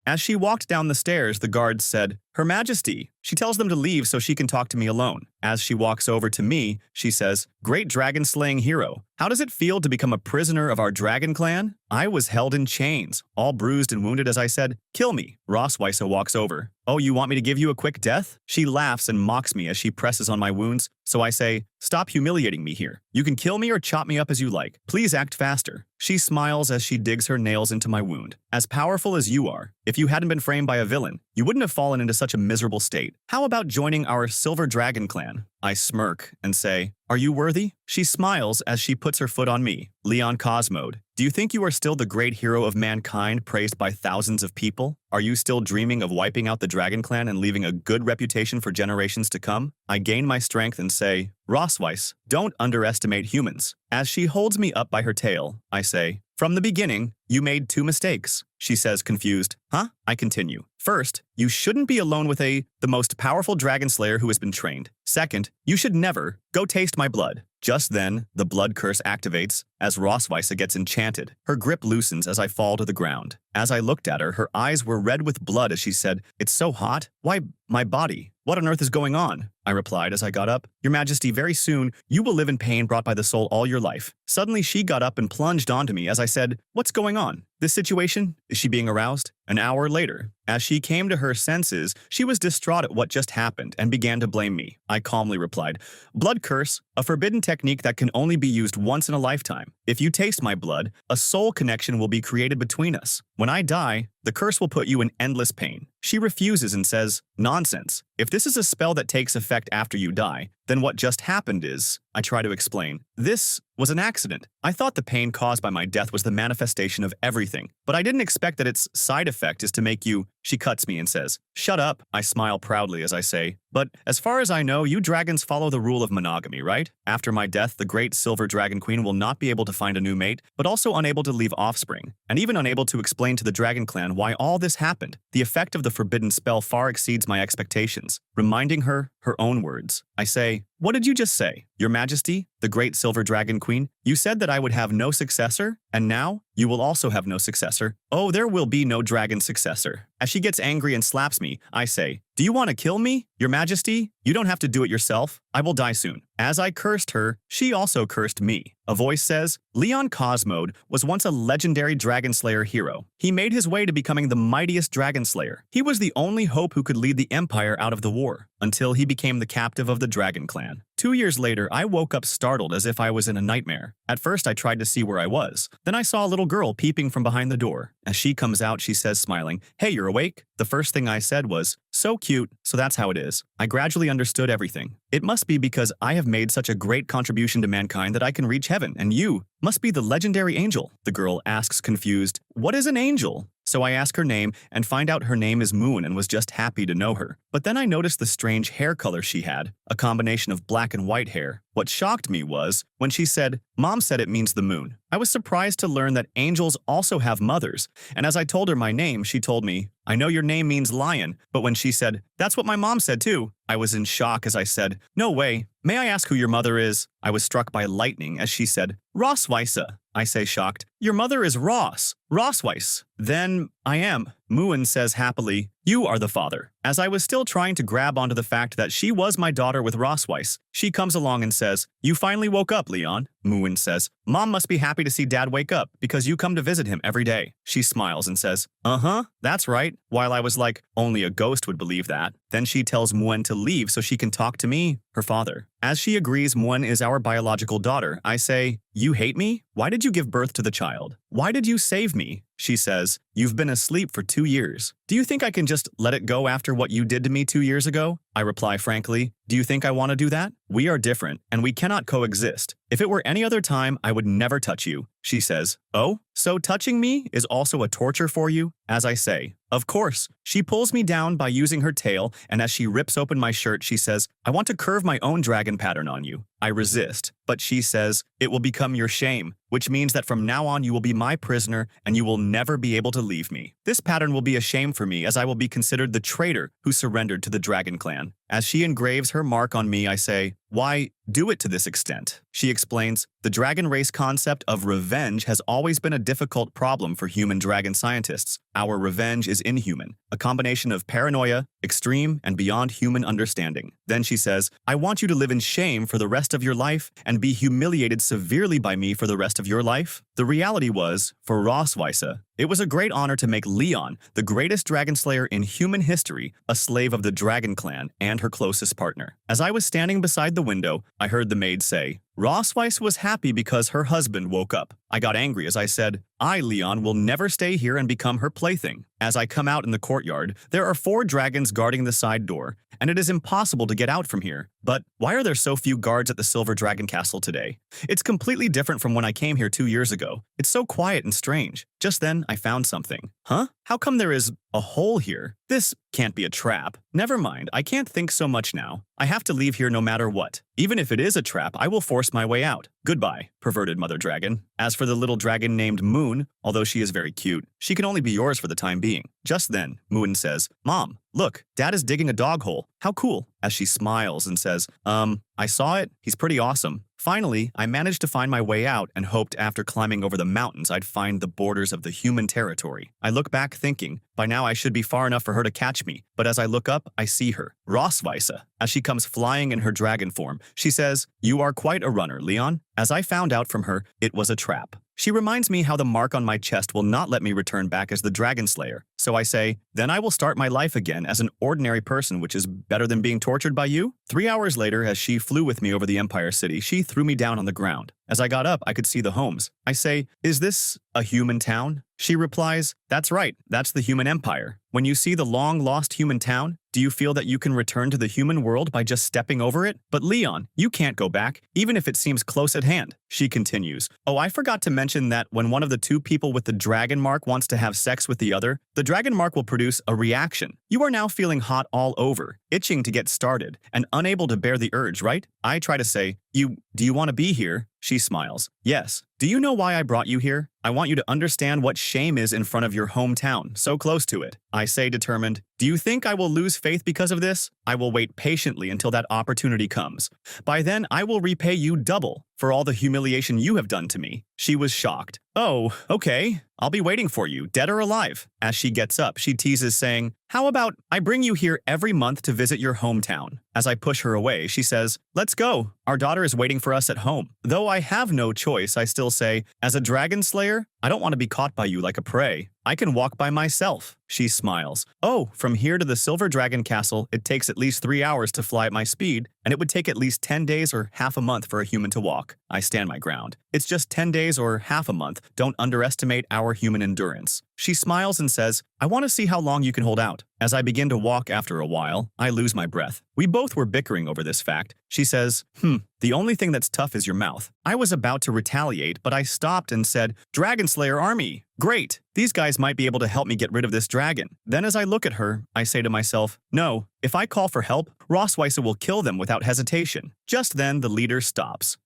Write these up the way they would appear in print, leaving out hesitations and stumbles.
As she walked down the stairs, the guards said, "Her Majesty." She tells them to leave so she can talk to me alone. As she walks over to me, she says, "Great dragon-slaying hero, how does it feel to become a prisoner of our dragon clan?" I was held in chains, all bruised and wounded as I said, "Kill me." Rossweisse walks over. "Oh, you want me to give you a quick death?" She laughs and mocks me as she presses on my wounds, so I say, "Stop humiliating me here. You can kill me or chop me up as you like. Please act faster." She smiles as she digs her nails into my wound. "As powerful as you are, if you hadn't been framed by a villain, you wouldn't have fallen into such a miserable state. How about joining our Silver Dragon clan?" I smirk and say, "Are you worthy?" She smiles as she puts her foot on me. Leon Cosmode, do you think you are still the great hero of mankind praised by thousands of people? Are you still dreaming of wiping out the Dragon Clan and leaving a good reputation for generations to come? I gain my strength and say, "Rossweisse, don't underestimate humans." As she holds me up by her tail, I say, "From the beginning, you made 2 mistakes." She says, confused, "Huh?" I continue. "First, you shouldn't be alone with the most powerful dragon slayer who has been trained. Second, you should never go taste my blood." Just then, the blood curse activates as Rossweisse gets enchanted. Her grip loosens as I fall to the ground. As I looked at her, her eyes were red with blood as she said, "It's so hot. Why, my body? What on earth is going on?" I replied as I got up, "Your Majesty, very soon, you will live in pain brought by the soul all your life." Suddenly, she got up and plunged onto me as I said, "What's going on? This situation? Is she being aroused?" An hour later, as she came to her senses, she was distraught at what just happened and began to blame me. I calmly replied, "Blood curse, a forbidden technique that can only be used once in a lifetime. If you taste my blood, a soul connection will be created between us. When I die, the curse will put you in endless pain." She refuses and says, "Nonsense. If this is a spell that takes effect after you die, then what just happened is," I try to explain, "this was an accident. I thought the pain caused by my death was the manifestation of everything, but I didn't expect that its side effect is to make you—" She cuts me and says, "Shut up." I smile proudly as I say, "But as far as I know, you dragons follow the rule of monogamy, right? After my death, the great Silver Dragon Queen will not be able to find a new mate, but also unable to leave offspring, and even unable to explain to the Dragon Clan why all this happened. The effect of the forbidden spell far exceeds my expectations." Reminding her own words, I say, "What did you just say? Your Majesty, the great Silver Dragon Queen, you said that I would have no successor, and now you will also have no successor. Oh, there will be no dragon successor." As she gets angry and slaps me, I say, "Do you want to kill me? Your Majesty, you don't have to do it yourself. I will die soon." As I cursed her, she also cursed me. A voice says, "Leon Cosmode was once a legendary dragon slayer hero. He made his way to becoming the mightiest dragon slayer. He was the only hope who could lead the empire out of the war, until he became the captive of the Dragon Clan. 2 years later, I woke up startled as if I was in a nightmare. At first, I tried to see where I was. Then I saw a little girl peeping from behind the door. As she comes out, she says, smiling, "Hey, you're awake?" The first thing I said was, "So cute, so that's how it is." I gradually understood everything. It must be because I have made such a great contribution to mankind that I can reach heaven, and you must be the legendary angel. The girl asks confused, "What is an angel?" So I ask her name and find out her name is Moon and was just happy to know her. But then I noticed the strange hair color she had, a combination of black and white hair. What shocked me was when she said, "Mom said it means the moon." I was surprised to learn that angels also have mothers, and as I told her my name, she told me, "I know your name means lion," but when she said, "That's what my mom said too," I was in shock as I said, "No way. May I ask who your mother is?" I was struck by lightning as she said, "Rossweisse." I say shocked, "Your mother is Rossweisse." "Then I am." Moon says happily, "You are the father." As I was still trying to grab onto the fact that she was my daughter with Rossweisse, she comes along and says, "You finally woke up, Leon." Moon says, "Mom must be happy to see Dad wake up because you come to visit him every day." She smiles and says, "Uh-huh, that's right," while I was like, only a ghost would believe that. Then she tells Moon to leave so she can talk to me, her father. As she agrees Moon is our biological daughter, I say, "You hate me? Why did you give birth to the child? Why did you save me?" She says, "You've been asleep for 2 years. Do you think I can just let it go after what you did to me 2 years ago?" I reply frankly, "Do you think I want to do that? We are different, and we cannot coexist. If it were any other time, I would never touch you." She says, "Oh, so touching me is also a torture for you?" As I say, "Of course." She pulls me down by using her tail, and as she rips open my shirt, she says, "I want to curve my own dragon pattern on you." I resist, but she says, "It will become your shame, which means that from now on you will be my prisoner and you will never be able to leave me. This pattern will be a shame for me as I will be considered the traitor who surrendered to the Dragon Clan." As she engraves her mark on me, I say, why do it to this extent? She explains, the dragon race concept of revenge has always been a difficult problem for human dragon scientists. Our revenge is inhuman, a combination of paranoia, extreme, and beyond human understanding. Then she says, I want you to live in shame for the rest of your life and be humiliated severely by me for the rest of your life. The reality was, for Rossweisse, it was a great honor to make Leon, the greatest dragon slayer in human history, a slave of the dragon clan and her closest partner. As I was standing beside the window, I heard the maid say, Rossweisse was happy because her husband woke up. I got angry as I said, I, Leon, will never stay here and become her plaything. As I come out in the courtyard, there are 4 dragons guarding the side door, and it is impossible to get out from here. But why are there so few guards at the Silver Dragon Castle today? It's completely different from when I came here 2 years ago. It's so quiet and strange. Just then, I found something. Huh? How come there is a hole here? This can't be a trap. Never mind, I can't think so much now. I have to leave here no matter what. Even if it is a trap, I will force my way out. Goodbye, perverted mother dragon. As for the little dragon named Moon, although she is very cute, she can only be yours for the time being. Just then, Moon says, Mom, look, Dad is digging a dog hole. How cool. As she smiles and says, I saw it. He's pretty awesome. Finally, I managed to find my way out and hoped after climbing over the mountains I'd find the borders of the human territory. I look back thinking, by now I should be far enough for her to catch me, but as I look up, I see her, Rossweisse. As she comes flying in her dragon form, she says, You are quite a runner, Leon. As I found out from her, it was a trap. She reminds me how the mark on my chest will not let me return back as the Dragon Slayer. So I say, then I will start my life again as an ordinary person, which is better than being tortured by you. 3 hours later, as she flew with me over the Empire City, she threw me down on the ground. As I got up, I could see the homes. I say, is this a human town? She replies, that's right, that's the human empire. When you see the long-lost human town, do you feel that you can return to the human world by just stepping over it? But Leon, you can't go back, even if it seems close at hand. She continues, oh, I forgot to mention that when one of the 2 people with the dragon mark wants to have sex with the other, the dragon mark will produce a reaction. You are now feeling hot all over, itching to get started, and unable to bear the urge, right? I try to say, do you want to be here? She smiles. Yes. Do you know why I brought you here? I want you to understand what shame is in front of your hometown, so close to it. I say determined, do you think I will lose faith because of this? I will wait patiently until that opportunity comes. By then, I will repay you double for all the humiliation you have done to me. She was shocked. Oh, okay. I'll be waiting for you, dead or alive. As she gets up, she teases, saying, how about I bring you here every month to visit your hometown? As I push her away, she says, let's go. Our daughter is waiting for us at home. Though I have no choice, I still say, as a dragon slayer, I don't want to be caught by you like a prey. I can walk by myself. She smiles. Oh, from here to the Silver Dragon Castle, it takes at least 3 hours to fly at my speed, and it would take at least 10 days or half a month for a human to walk. I stand my ground. It's just 10 days or half a month. Don't underestimate our human endurance. She smiles and says, I want to see how long you can hold out. As I begin to walk after a while, I lose my breath. We both were bickering over this fact. She says, the only thing that's tough is your mouth. I was about to retaliate, but I stopped and said, Dragon Slayer Army. Great. These guys might be able to help me get rid of this dragon. Then as I look at her, I say to myself, no, if I call for help, Rossweisse will kill them without hesitation. Just then, the leader stops.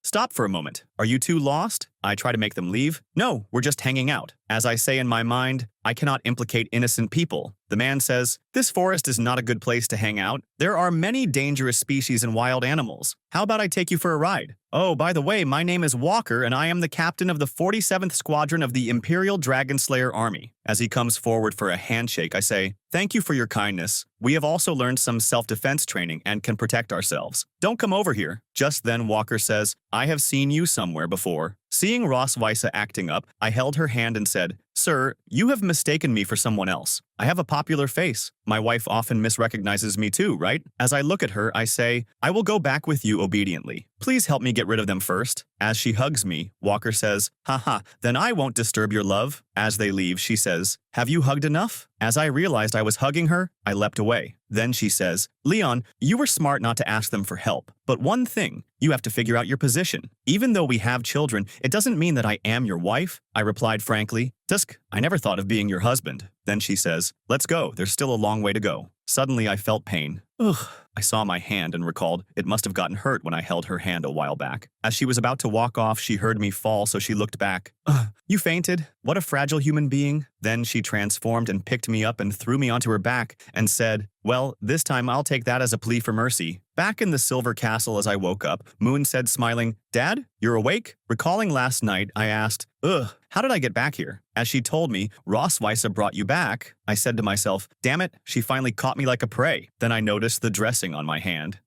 Stop for a moment. Are you two lost? I try to make them leave. No, we're just hanging out. As I say in my mind, I cannot implicate innocent people. The man says, this forest is not a good place to hang out. There are many dangerous species and wild animals. How about I take you for a ride? Oh, by the way, my name is Walker, and I am the captain of the 47th Squadron of the Imperial Dragon Slayer Army. As he comes forward for a handshake, I say, thank you for your kindness. We have also learned some self-defense training and can protect ourselves. Don't come over here. Just then, Walker says, I have seen you somewhere before. Seeing Rossweisse acting up, I held her hand and said, Sir, you have mistaken me for someone else. I have a popular face. My wife often misrecognizes me too, right? As I look at her, I say, I will go back with you obediently. Please help me get rid of them first. As she hugs me, Walker says, haha, then I won't disturb your love. As they leave, she says, have you hugged enough? As I realized I was hugging her, I leapt away. Then she says, Leon, you were smart not to ask them for help. But one thing, you have to figure out your position. Even though we have children, it doesn't mean that I am your wife. I replied frankly, Tusk, I never thought of being your husband. Then she says, let's go, there's still a long way to go. Suddenly I felt pain. Ugh. I saw my hand and recalled it must have gotten hurt when I held her hand a while back. As she was about to walk off, she heard me fall, so she looked back. Ugh, you fainted? What a fragile human being. Then she transformed and picked me up and threw me onto her back and said, well, this time I'll take that as a plea for mercy. Back in the Silver Castle as I woke up, Moon said smiling, Dad, you're awake? Recalling last night, I asked, ugh, how did I get back here? As she told me, Rossweisse brought you back. I said to myself, damn it, she finally caught me like a prey. Then I noticed the dressing on my hand.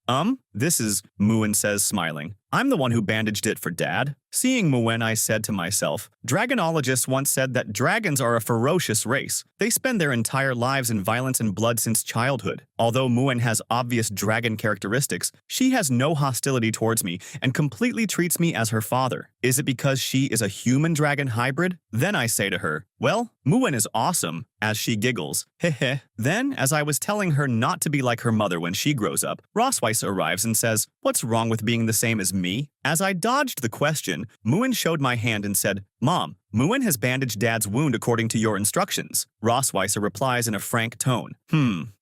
This is, Moon says smiling. I'm the one who bandaged it for Dad. Seeing Muen, I said to myself, dragonologists once said that dragons are a ferocious race. They spend their entire lives in violence and blood since childhood. Although Muen has obvious dragon characteristics, she has no hostility towards me and completely treats me as her father. Is it because she is a human-dragon hybrid? Then I say to her, well, Muen is awesome, as she giggles. Heh. Then, as I was telling her not to be like her mother when she grows up, Rossweisse arrives and says, what's wrong with being the same as me? As I dodged the question, Muen showed my hand and said, Mom, Muen has bandaged Dad's wound according to your instructions. Rossweisse replies in a frank tone,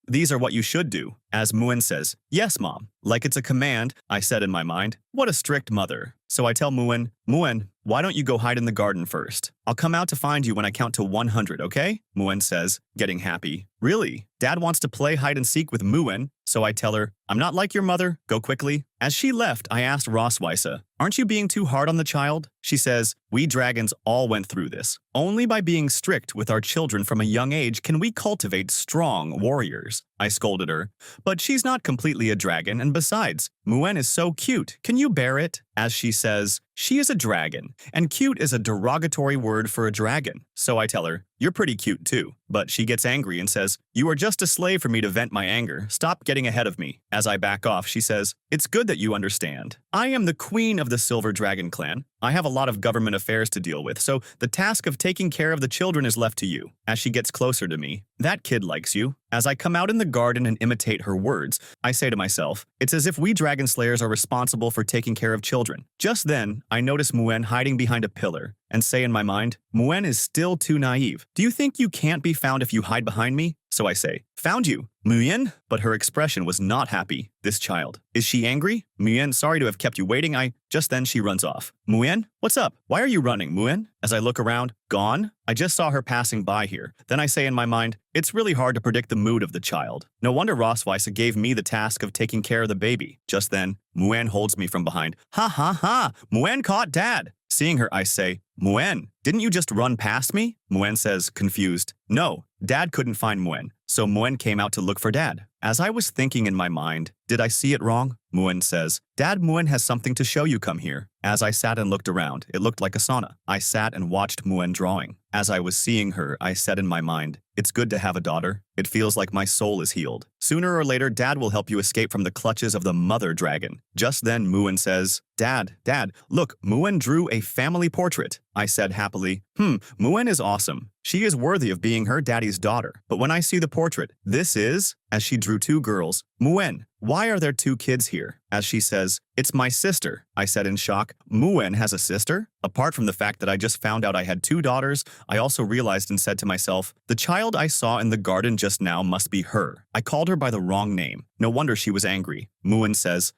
these are what you should do. As Muen says, yes, Mom. Like it's a command, I said in my mind. What a strict mother. So I tell Muen, why don't you go hide in the garden first? I'll come out to find you when I count to 100, okay? Muen says, getting happy. Really? Dad wants to play hide and seek with Muen, so I tell her, I'm not like your mother, go quickly. As she left, I asked Rossweisse, aren't you being too hard on the child? She says, we dragons all went through this. Only by being strict with our children from a young age can we cultivate strong warriors. I scolded her, but she's not completely a dragon, and besides, Muen is so cute, can you bear it? As she says, she is a dragon, and cute is a derogatory word for a dragon. So I tell her, you're pretty cute too. But she gets angry and says, you are just a slave for me to vent my anger. Stop getting ahead of me. As I back off, she says, it's good that you understand. I am the queen of the Silver Dragon clan. I have a lot of government affairs to deal with, so the task of taking care of the children is left to you. As she gets closer to me, that kid likes you. As I come out in the garden and imitate her words, I say to myself, it's as if we dragon slayers are responsible for taking care of children. Just then, I notice Muen hiding behind a pillar and say in my mind, Muen is still too naive. Do you think you can't be found if you hide behind me? So I say, found you, Muen? But her expression was not happy. This child. Is she angry? Muen, sorry to have kept you waiting. Just then she runs off. Muen? What's up? Why are you running, Muen? As I look around, gone? I just saw her passing by here. Then I say in my mind, it's really hard to predict the mood of the child. No wonder Rossweisse gave me the task of taking care of the baby. Just then, Muen holds me from behind. Ha! Muen caught Dad. Seeing her, I say, Muen, didn't you just run past me? Muen says, confused, no, Dad couldn't find Muen, so Muen came out to look for Dad. As I was thinking in my mind, did I see it wrong? Muen says, Dad, Muen has something to show you, come here. As I sat and looked around, it looked like a sauna. I sat and watched Muen drawing. As I was seeing her, I said in my mind, it's good to have a daughter. It feels like my soul is healed. Sooner or later, Dad will help you escape from the clutches of the mother dragon. Just then, Muen says, Dad, look, Muen drew a family portrait. I said happily, Muen is awesome. She is worthy of being her daddy's daughter. But when I see the portrait, this is, as she drew two girls, Muen, why are there two kids here? As she says, it's my sister. I said in shock, Muen has a sister? Apart from the fact that I just found out I had two daughters, I also realized and said to myself, the child I saw in the garden just now must be her. I called her by the wrong name. No wonder she was angry. Muen says,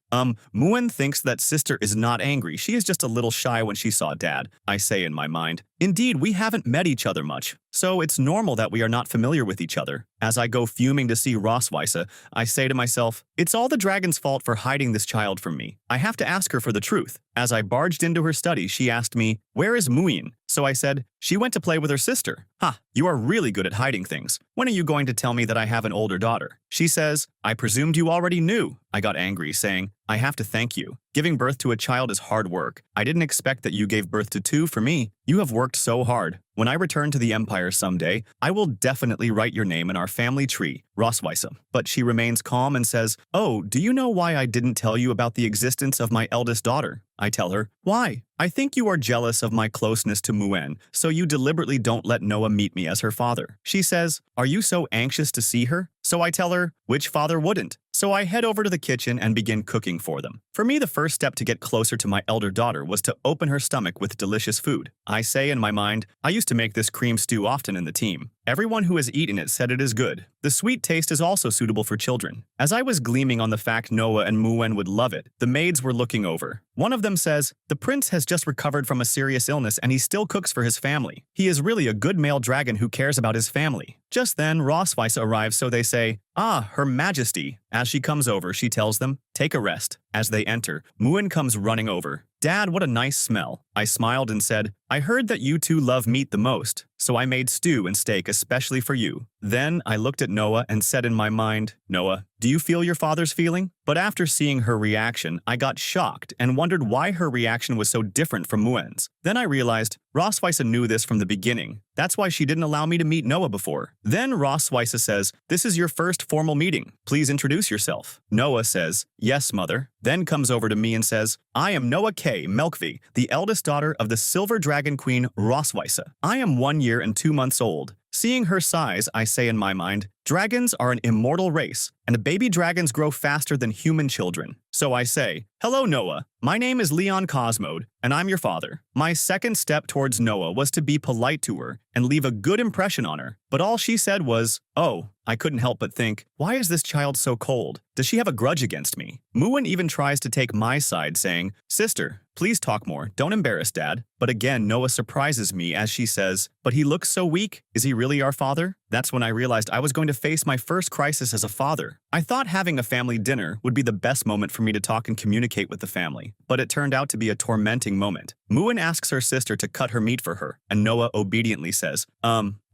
Muen thinks that sister is not angry. She is just a little shy when she saw Dad. I say in my mind, indeed, we haven't met each other much, so it's normal that we are not familiar with each other. As I go fuming to see Rossweisse, I say to myself, it's all the dragon's fault for hiding this child from me. I have to ask her for the truth. As I barged into her study, she asked me, where is Muen? So I said, she went to play with her sister. Ha, you are really good at hiding things. When are you going to tell me that I have an older daughter? She says, I presumed you already knew. I got angry, saying, I have to thank you. Giving birth to a child is hard work. I didn't expect that you gave birth to two for me. You have worked so hard. When I return to the Empire someday, I will definitely write your name in our family tree, Rossweisse. But she remains calm and says, oh, do you know why I didn't tell you about the existence of my eldest daughter? I tell her, why? I think you are jealous of my closeness to Muen, so you deliberately don't let Noah meet me as her father. She says, are you so anxious to see her? So I tell her, which father wouldn't? So I head over to the kitchen and begin cooking for them. For me, the first step to get closer to my elder daughter was to open her stomach with delicious food. I say in my mind, I used to make this cream stew often in the team. Everyone who has eaten it said it is good. The sweet taste is also suitable for children. As I was gleaming on the fact Noah and Muen would love it, the maids were looking over. One of them says, "The prince has just recovered from a serious illness and he still cooks for his family. He is really a good male dragon who cares about his family." Just then, Rossweisse arrives, so they say, "Ah, Her Majesty." As she comes over, she tells them, "Take a rest." As they enter, Muen comes running over. "Dad, what a nice smell." I smiled and said, "I heard that you two love meat the most, so I made stew and steak especially for you." Then I looked at Noah and said in my mind, "Noah, do you feel your father's feeling?" But after seeing her reaction, I got shocked and wondered why her reaction was so different from Muen's. Then I realized Rossweisse knew this from the beginning. That's why she didn't allow me to meet Noah before. Then Rossweisse says, "This is your first formal meeting. Please introduce yourself." Noah says, "Yes, mother." Then comes over to me and says, "I am Noah K. Melkvi, the eldest daughter of the Silver Dragon Queen Rossweisse. I am 1 year and 2 months old." Seeing her size, I say in my mind, dragons are an immortal race, and baby dragons grow faster than human children. So I say, "Hello, Noah. My name is Leon Cosmode, and I'm your father." My second step towards Noah was to be polite to her and leave a good impression on her, but all she said was, "Oh." I couldn't help but think, why is this child so cold? Does she have a grudge against me? Muen even tries to take my side, saying, "Sister, please talk more. Don't embarrass Dad." But again, Noah surprises me as she says, "But he looks so weak. Is he really our father?" That's when I realized I was going to face my first crisis as a father. I thought having a family dinner would be the best moment for me to talk and communicate with the family, but it turned out to be a tormenting moment. Muen asks her sister to cut her meat for her, and Noah obediently says,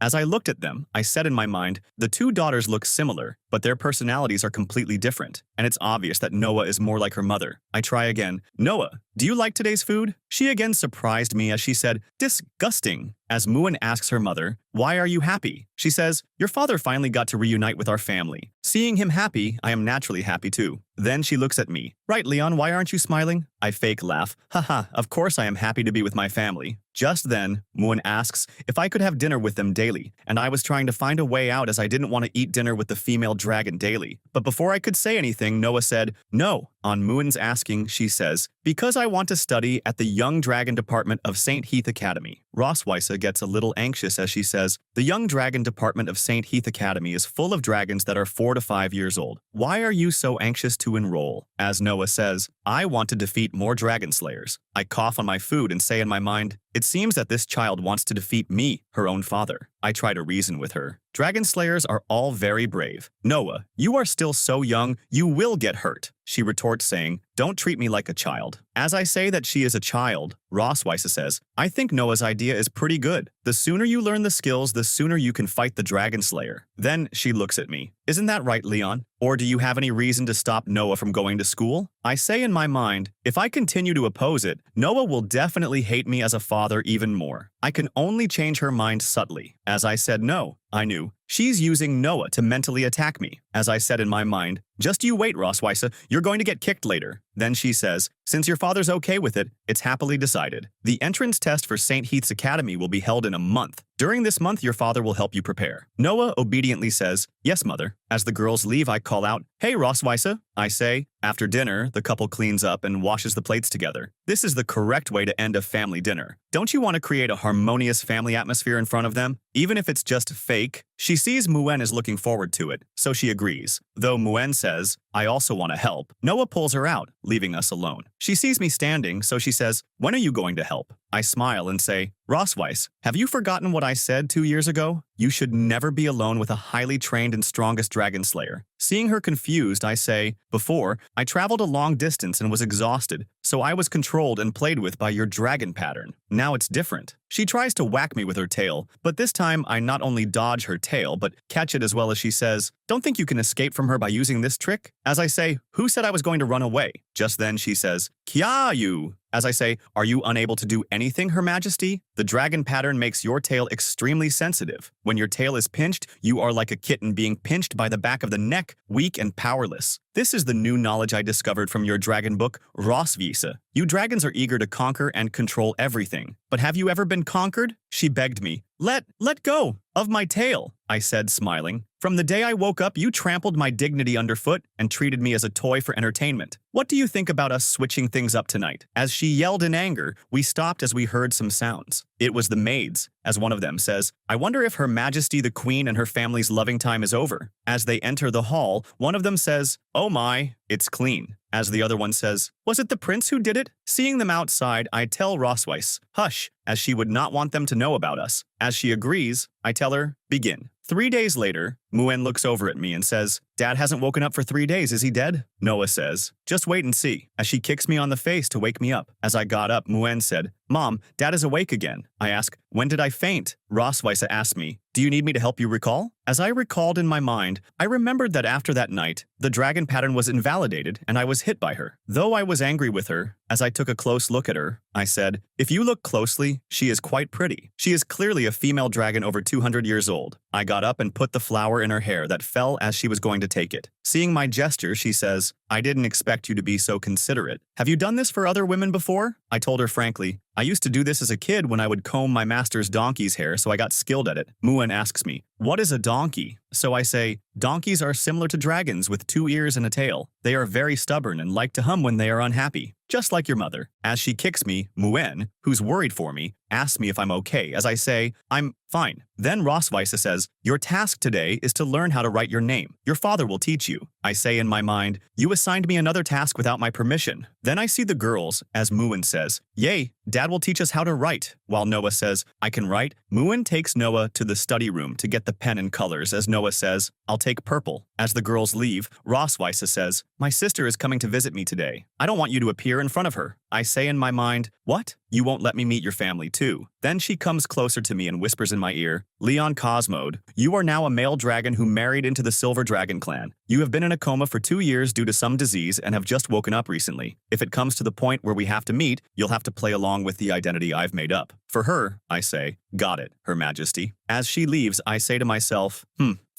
As I looked at them, I said in my mind, the two daughters look similar, but their personalities are completely different, and it's obvious that Noah is more like her mother. I try again, "Noah, do you like today's food?" She again surprised me as she said, "Disgusting." As Muen asks her mother, "Why are you happy?" She says, "Your father finally got to reunite with our family. Seeing him happy, I am naturally happy too." Then she looks at me. "Right, Leon, why aren't you smiling?" I fake laugh. "Haha, of course I am happy to be with my family." Just then, Muen asks if I could have dinner with them daily, and I was trying to find a way out as I didn't want to eat dinner with the female dragon daily. But before I could say anything, Noah said, "No." On Muen's asking, she says, "Because I want to study at the Young Dragon Department of St. Heath Academy." Rossweisse gets a little anxious as she says, "The Young Dragon Department of St. Heath Academy is full of dragons that are 4 to 5 years old. Why are you so anxious to enroll?" As Noah says, "I want to defeat more dragon slayers." I cough on my food and say in my mind, "It seems that this child wants to defeat me, her own father." I try to reason with her. "Dragon slayers are all very brave. Noah, you are still so young, you will get hurt." She retorts saying, "Don't treat me like a child." As I say that she is a child, Rossweisse says, "I think Noah's idea is pretty good. The sooner you learn the skills, the sooner you can fight the dragon slayer." Then she looks at me. "Isn't that right, Leon? Or do you have any reason to stop Noah from going to school?" I say in my mind, if I continue to oppose it, Noah will definitely hate me as a father even more. I can only change her mind subtly. As I said no, I knew. She's using Noah to mentally attack me. As I said in my mind, "Just you wait, Rossweisse, you're going to get kicked later." Then she says, "Since your father's okay with it, it's happily decided. The entrance test for St. Heath's Academy will be held in a month. During this month, your father will help you prepare." Noah obediently says, "Yes, mother." As the girls leave, I call out, "Hey, Rossweisse." I say. After dinner, the couple cleans up and washes the plates together. This is the correct way to end a family dinner. Don't you want to create a harmonious family atmosphere in front of them? Even if it's just fake? She sees Muen is looking forward to it, so she agrees. Though Muen says, "I also want to help," Noah pulls her out, leaving us alone. She sees me standing, so she says, "When are you going to help?" I smile and say, "Rossweisse, have you forgotten what I said 2 years ago? You should never be alone with a highly trained and strongest dragon slayer." Seeing her confused, I say, "Before, I traveled a long distance and was exhausted, so I was controlled and played with by your dragon pattern. Now it's different." She tries to whack me with her tail, but this time I not only dodge her tail, but catch it as well as she says, "Don't think you can escape from her by using this trick?" As I say, "Who said I was going to run away?" Just then she says, "Kya you?" As I say, "Are you unable to do anything, Her Majesty? The dragon pattern makes your tail extremely sensitive. When your tail is pinched, you are like a kitten being pinched by the back of the neck, weak and powerless. This is the new knowledge I discovered from your dragon book, Rossweisse. You dragons are eager to conquer and control everything. But have you ever been conquered?" She begged me. Let go of my tail," I said, smiling. "From the day I woke up, you trampled my dignity underfoot and treated me as a toy for entertainment. what do you think about us switching things up tonight? As she yelled in anger, we stopped as we heard some sounds. It was the maids, as one of them says, I wonder if Her Majesty the Queen and her family's loving time is over. As they enter the hall, one of them says, oh my, it's clean. As the other one says, was it the prince who did it? Seeing them outside, I tell Rossweisse, hush, as she would not want them to know about us. As she agrees, I tell her, begin. 3 days later, Muen looks over at me and says, Dad hasn't woken up for 3 days, is he dead? Noah says, just wait and see, as she kicks me on the face to wake me up. As I got up, Muen said, Mom, Dad is awake again. I ask, when did I faint? Rossweisse asked me, do you need me to help you recall? As I recalled in my mind, I remembered that after that night, the dragon pattern was invalidated and I was hit by her. Though I was angry with her, as I took a close look at her, I said, if you look closely, she is quite pretty. She is clearly a female dragon over 200 years old. I got up and put the flower in her hair that fell as she was going to take it. Seeing my gesture, she says, I didn't expect you to be so considerate. Have you done this for other women before? I told her frankly, I used to do this as a kid when I would comb my master's donkey's hair, so I got skilled at it. Muen asks me, what is a donkey? So I say, donkeys are similar to dragons with 2 ears and a tail. They are very stubborn and like to hum when they are unhappy, just like your mother. As she kicks me, Muen, who's worried for me, asks me if I'm okay as I say, I'm fine. Then Rossweisse says, your task today is to learn how to write your name. Your father will teach you. I say in my mind, you assigned me another task without my permission. Then I see the girls, as Muen says, yay, Dad will teach us how to write. While Noah says, I can write, Muen takes Noah to the study room to get the pen and colors as Noah says, I'll take purple. As the girls leave, Rossweisse says, my sister is coming to visit me today. I don't want you to appear in front of her. I say in my mind, what? You won't let me meet your family too. Then she comes closer to me and whispers in my ear, Leon Cosmode, you are now a male dragon who married into the Silver Dragon clan. You have been in a coma for 2 years due to some disease and have just woken up recently. If it comes to the point where we have to meet, you'll have to play along with the identity I've made up. For her, I say, got it, Her Majesty. As she leaves, I say to myself,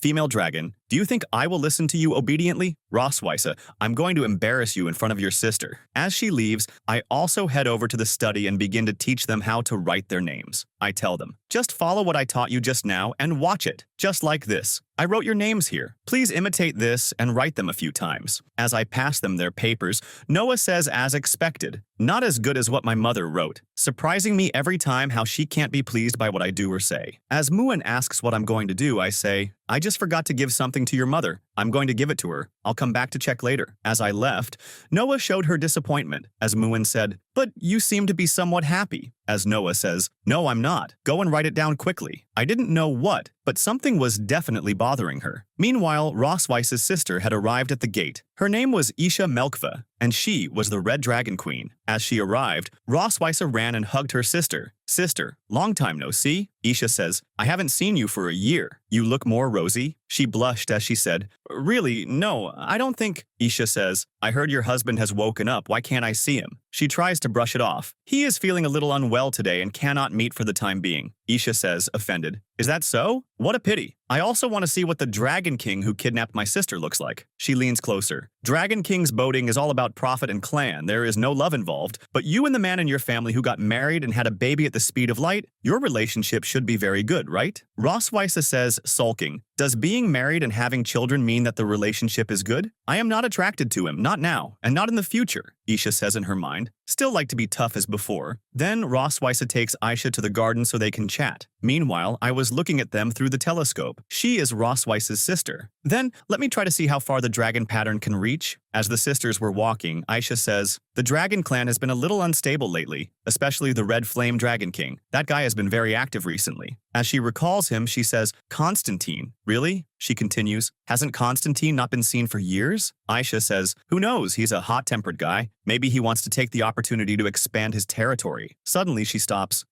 female dragon, do you think I will listen to you obediently? Rossweisse, I'm going to embarrass you in front of your sister. As she leaves, I also head over to the study and begin to teach them how to write their names. I tell them, just follow what I taught you just now and watch it, just like this. I wrote your names here. Please imitate this and write them a few times. As I pass them their papers, Noah says as expected, not as good as what my mother wrote, surprising me every time how she can't be pleased by what I do or say. As Muen asks what I'm going to do, I say, I just forgot to give something to your mother. I'm going to give it to her. I'll come back to check later. As I left, Noah showed her disappointment, as Muen said, but you seem to be somewhat happy. As Noah says, no, I'm not. Go and write it down quickly. I didn't know what, but something was definitely bothering her. Meanwhile, Rossweisse's sister had arrived at the gate. Her name was Isha Melkva, and she was the Red Dragon Queen. As she arrived, Rossweisse ran and hugged her sister. Sister, long time no see. Isha says, I haven't seen you for a year. You look more rosy. She blushed as she said, really, no, I don't think. Isha says, I heard your husband has woken up. Why can't I see him? She tries to brush it off. He is feeling a little unwell today and cannot meet for the time being. Isha says, offended, is that so? What a pity. I also want to see what the Dragon King who kidnapped my sister looks like. She leans closer. Dragon King's boating is all about profit and clan. There is no love involved. But you and the man in your family who got married and had a baby at the speed of light, your relationship should be very good, right? Rossweisse says, sulking, does being married and having children mean that the relationship is good? I am not attracted to him, not now, and not in the future, Isha says in her mind. Still like to be tough as before. Then Rossweisse takes Isha to the garden so they can chat. Meanwhile, I was looking at them through the telescope. She is Rossweisse's sister. Then, let me try to see how far the dragon pattern can reach. As the sisters were walking, Isha says, the dragon clan has been a little unstable lately, especially the Red Flame Dragon King. That guy has been very active recently. As she recalls him, she says, Constantine, really? She continues, hasn't Constantine not been seen for years? Isha says, who knows, he's a hot-tempered guy. Maybe he wants to take the opportunity to expand his territory. Suddenly she stops.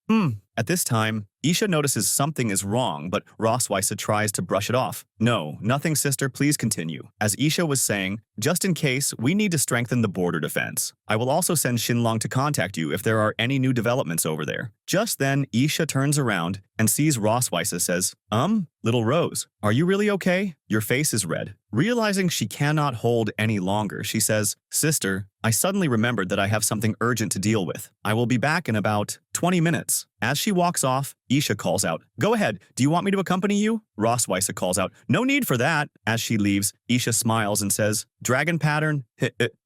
At this time, Isha notices something is wrong, but Rossweisse tries to brush it off. No, nothing, sister, please continue. As Isha was saying, just in case, we need to strengthen the border defense. I will also send Shinlong to contact you if there are any new developments over there. Just then, Isha turns around and sees Rossweisse says, Little Rose, are you really okay? Your face is red. Realizing she cannot hold any longer, she says, Sister, I suddenly remembered that I have something urgent to deal with. I will be back in about 20 minutes. As she walks off, Isha calls out, Go ahead, do you want me to accompany you? Rossweisse calls out, No need for that. As she leaves, Isha smiles and says, Dragon pattern?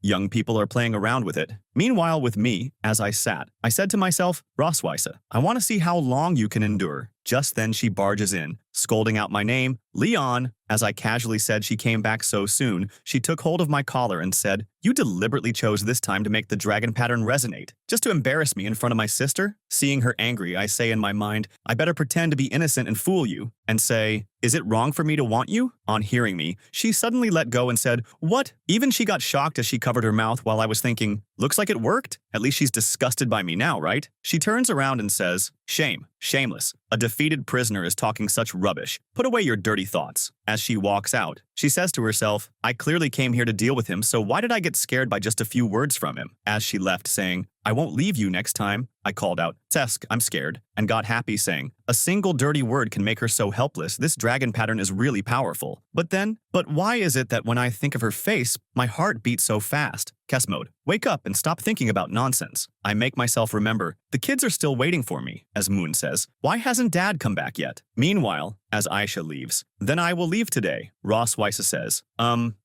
Young people are playing around with it. Meanwhile, with me, as I sat, I said to myself, Rossweisse, I want to see how long you can endure. Just then she barges in, scolding out my name, Leon. As I casually said she came back so soon, she took hold of my collar and said, You deliberately chose this time to make the dragon pattern resonate, just to embarrass me in front of my sister? Seeing her angry, I say in my mind, I better pretend to be innocent and fool you, and say, Is it wrong for me to want you? On hearing me, she suddenly let go and said, What? Even she got shocked as she covered her mouth while I was thinking, Looks like it worked. At least she's disgusted by me now, right? She turns around and says, Shame, shameless. A defeated prisoner is talking such rubbish. Put away your dirty thoughts. As she walks out, she says to herself, I clearly came here to deal with him, so why did I get scared by just a few words from him? As she left, saying, I won't leave you next time, I called out, Tesk, I'm scared, and got happy saying, a single dirty word can make her so helpless. This dragon pattern is really powerful. But why is it that when I think of her face, my heart beats so fast? Kess mode, wake up and stop thinking about nonsense. I make myself remember, the kids are still waiting for me, as Moon says. Why hasn't Dad come back yet? Meanwhile, as Aisha leaves, then I will leave today, Rossweisse says.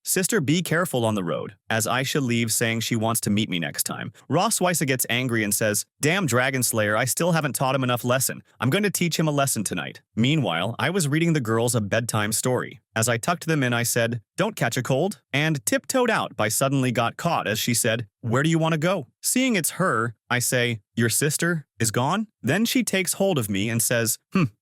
Sister, be careful on the road. As Aisha leaves saying she wants to meet me next time, Rossweisse gets angry and says, Damn Dragon Slayer, I still haven't taught him enough lesson. I'm going to teach him a lesson tonight. Meanwhile, I was reading the girls a bedtime story. As I tucked them in, I said, Don't catch a cold, and tiptoed out by suddenly got caught as she said, Where do you want to go? Seeing it's her, I say, Your sister is gone? Then she takes hold of me and says,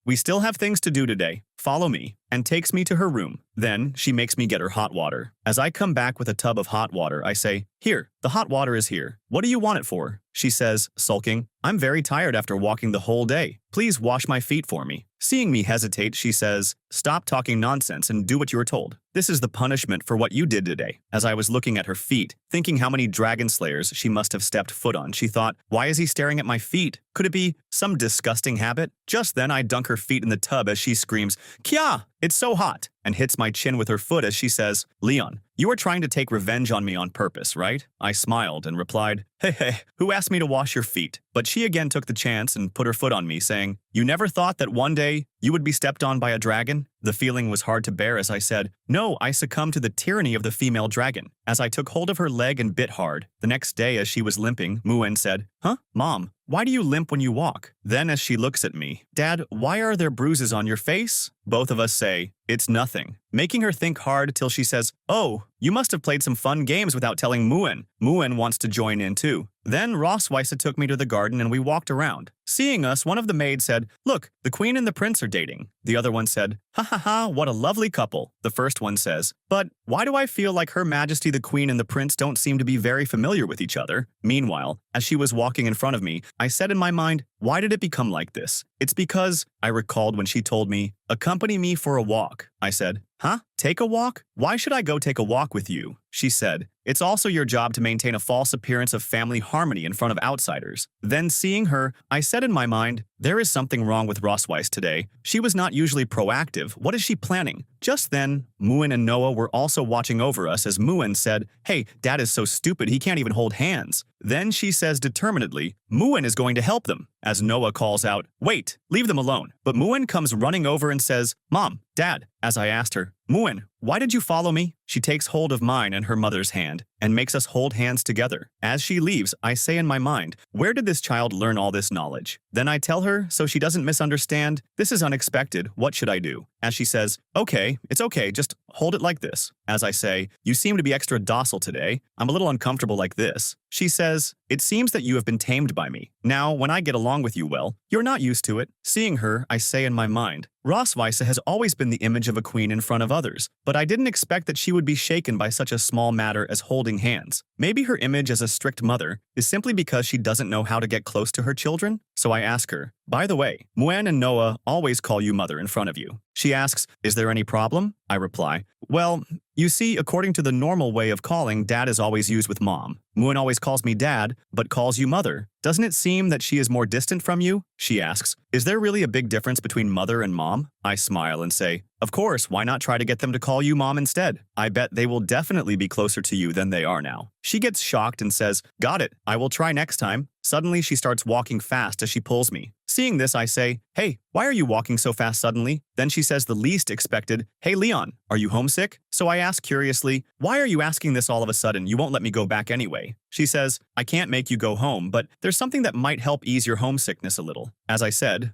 We still have things to do today. Follow me, and takes me to her room. Then she makes me get her hot water. As I come back with a tub of hot water, I say, Here, the hot water is here. What do you want it for? She says, sulking, I'm very tired after walking the whole day. Please wash my feet for me. Seeing me hesitate, she says, Stop talking nonsense and do what you were told. This is the punishment for what you did today. As I was looking at her feet, thinking how many dragon slayers she must have stepped foot on, she thought, Why is he staring at my feet? Could it be some disgusting habit? Just then I dunk her feet in the tub as she screams, Kya! It's so hot! And hits my chin with her foot as she says, Leon, you are trying to take revenge on me on purpose, right? I smiled and replied, Hey, who asked me to wash your feet? But she again took the chance and put her foot on me, saying, You never thought that one day you would be stepped on by a dragon? The feeling was hard to bear as I said, No, I succumbed to the tyranny of the female dragon. As I took hold of her leg and bit hard, the next day as she was limping, Muen said, Huh? Mom, why do you limp when you walk? Then as she looks at me, Dad, why are there bruises on your face? Both of us say, It's nothing. Making her think hard till she says, Oh, you must have played some fun games without telling Muen. Muen wants to join in too. Then Rossweisse took me to the garden and we walked around. Seeing us, one of the maids said, Look, the queen and the prince are dating. The other one said, Ha ha ha, what a lovely couple. The first one says, But why do I feel like Her Majesty the Queen and the prince don't seem to be very familiar with each other? Meanwhile, as she was walking in front of me, I said in my mind, Why did it become like this? It's because I recalled when she told me, Accompany me for a walk. I said, Huh? Take a walk? Why should I go take a walk with you? She said, It's also your job to maintain a false appearance of family harmony in front of outsiders. Then seeing her, I said in my mind, There is something wrong with Rossweisse today. She was not usually proactive. What is she planning? Just then, Muen and Noah were also watching over us as Muen said, Hey, Dad is so stupid he can't even hold hands. Then she says determinedly, Muen is going to help them. As Noah calls out, Wait, leave them alone. But Muen comes running over and says, Mom, Dad. As I asked her, Muen, why did you follow me? She takes hold of mine and her mother's hand and makes us hold hands together. As she leaves, I say in my mind, Where did this child learn all this knowledge? Then I tell her, so she doesn't misunderstand, This is unexpected, what should I do? As she says, Okay, it's okay, just hold it like this. As I say, You seem to be extra docile today. I'm a little uncomfortable like this. She says, It seems that you have been tamed by me. Now, when I get along with you well, you're not used to it. Seeing her, I say in my mind, Rossweisse has always been the image of a queen in front of others, but I didn't expect that she would be shaken by such a small matter as holding hands. Maybe her image as a strict mother is simply because she doesn't know how to get close to her children? So I ask her, By the way, Muen and Noah always call you mother in front of you. She asks, Is there any problem? I reply, Well, you see, according to the normal way of calling, Dad is always used with Mom. Muen always calls me dad, but calls you mother. Doesn't it seem that she is more distant from you? She asks. Is there really a big difference between mother and mom? I smile and say, of course, why not try to get them to call you mom instead? I bet they will definitely be closer to you than they are now. She gets shocked and says, got it, I will try next time. Suddenly, she starts walking fast as she pulls me. Seeing this, I say, hey, why are you walking so fast suddenly? Then she says the least expected, hey Leon, are you homesick? So I ask curiously, why are you asking this all of a sudden? You won't let me go back anyway. She says, I can't make you go home, but there's something that might help ease your homesickness a little. As I said,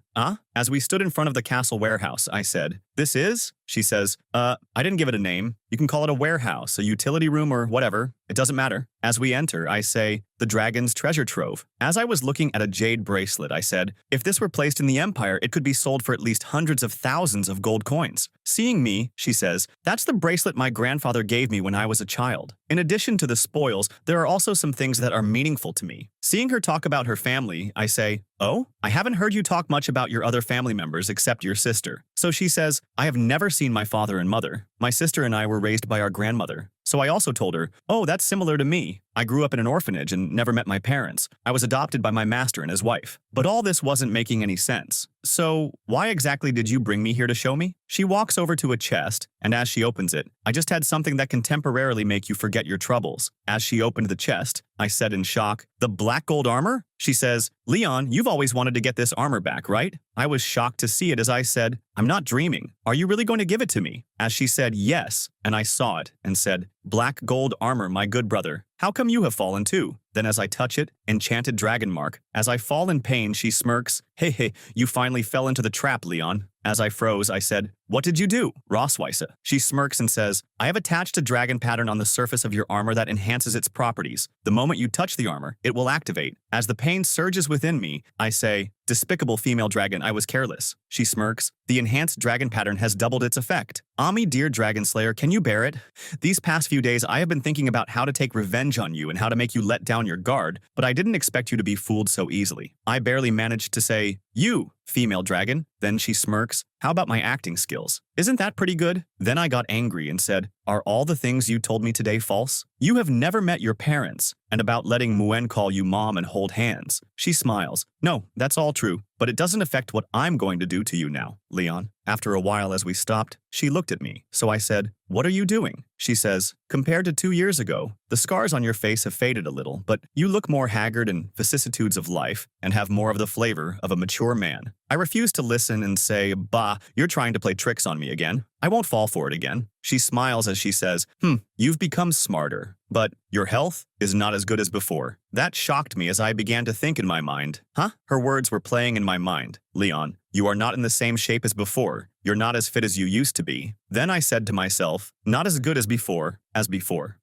As we stood in front of the castle warehouse, I said, this is? She says, I didn't give it a name. You can call it a warehouse, a utility room, or whatever. It doesn't matter. As we enter, I say, the dragon's treasure trove. As I was looking at a jade bracelet, I said, if this were placed in the Empire, it could be sold for at least hundreds of thousands of gold coins. Seeing me, she says, that's the bracelet my grandfather gave me when I was a child. In addition to the spoils, there are also some things that are meaningful to me. Seeing her talk about her family, I say, oh, I haven't heard you talk much about your other family members except your sister. So she says, I have never seen my father and mother. My sister and I were raised by our grandmother. So I also told her, oh, that's similar to me. I grew up in an orphanage and never met my parents. I was adopted by my master and his wife. But all this wasn't making any sense. So why exactly did you bring me here to show me? She walks over to a chest, and as she opens it, I just had something that can temporarily make you forget your troubles. As she opened the chest, I said in shock, the black gold armor? She says, Leon, you've always wanted to get this armor back, right? I was shocked to see it as I said, I'm not dreaming. Are you really going to give it to me? As she said, yes, and I saw it and said, black gold armor, my good brother. How come you have fallen too? Then as I touch it, enchanted dragon mark. As I fall in pain, she smirks, hey, you finally fell into the trap, Leon. As I froze, I said, what did you do? Rossweisse. She smirks and says, I have attached a dragon pattern on the surface of your armor that enhances its properties. The moment you touch the armor, it will activate. As the pain surges within me, I say, despicable female dragon, I was careless. She smirks. The enhanced dragon pattern has doubled its effect. Ami, dear dragon slayer, can you bear it? These past few days, I have been thinking about how to take revenge on you and how to make you let down your guard, but I didn't expect you to be fooled so easily. I barely managed to say, you, female dragon. Then she smirks. How about my acting skills? Isn't that pretty good? Then I got angry and said, are all the things you told me today false? You have never met your parents. And about letting Muen call you mom and hold hands. She smiles. No, that's all true, but it doesn't affect what I'm going to do to you now, Leon. After a while as we stopped, she looked at me. So I said, what are you doing? She says, compared to 2 years ago, the scars on your face have faded a little, but you look more haggard and vicissitudes of life and have more of the flavor of a mature man. I refuse to listen and say, bah, you're trying to play tricks on me again. I won't fall for it again. She smiles as she says, you've become smarter, but your health is not as good as before. That shocked me as I began to think in my mind. Her words were playing in my mind. Leon, you are not in the same shape as before. You're not as fit as you used to be. Then I said to myself, not as good as before.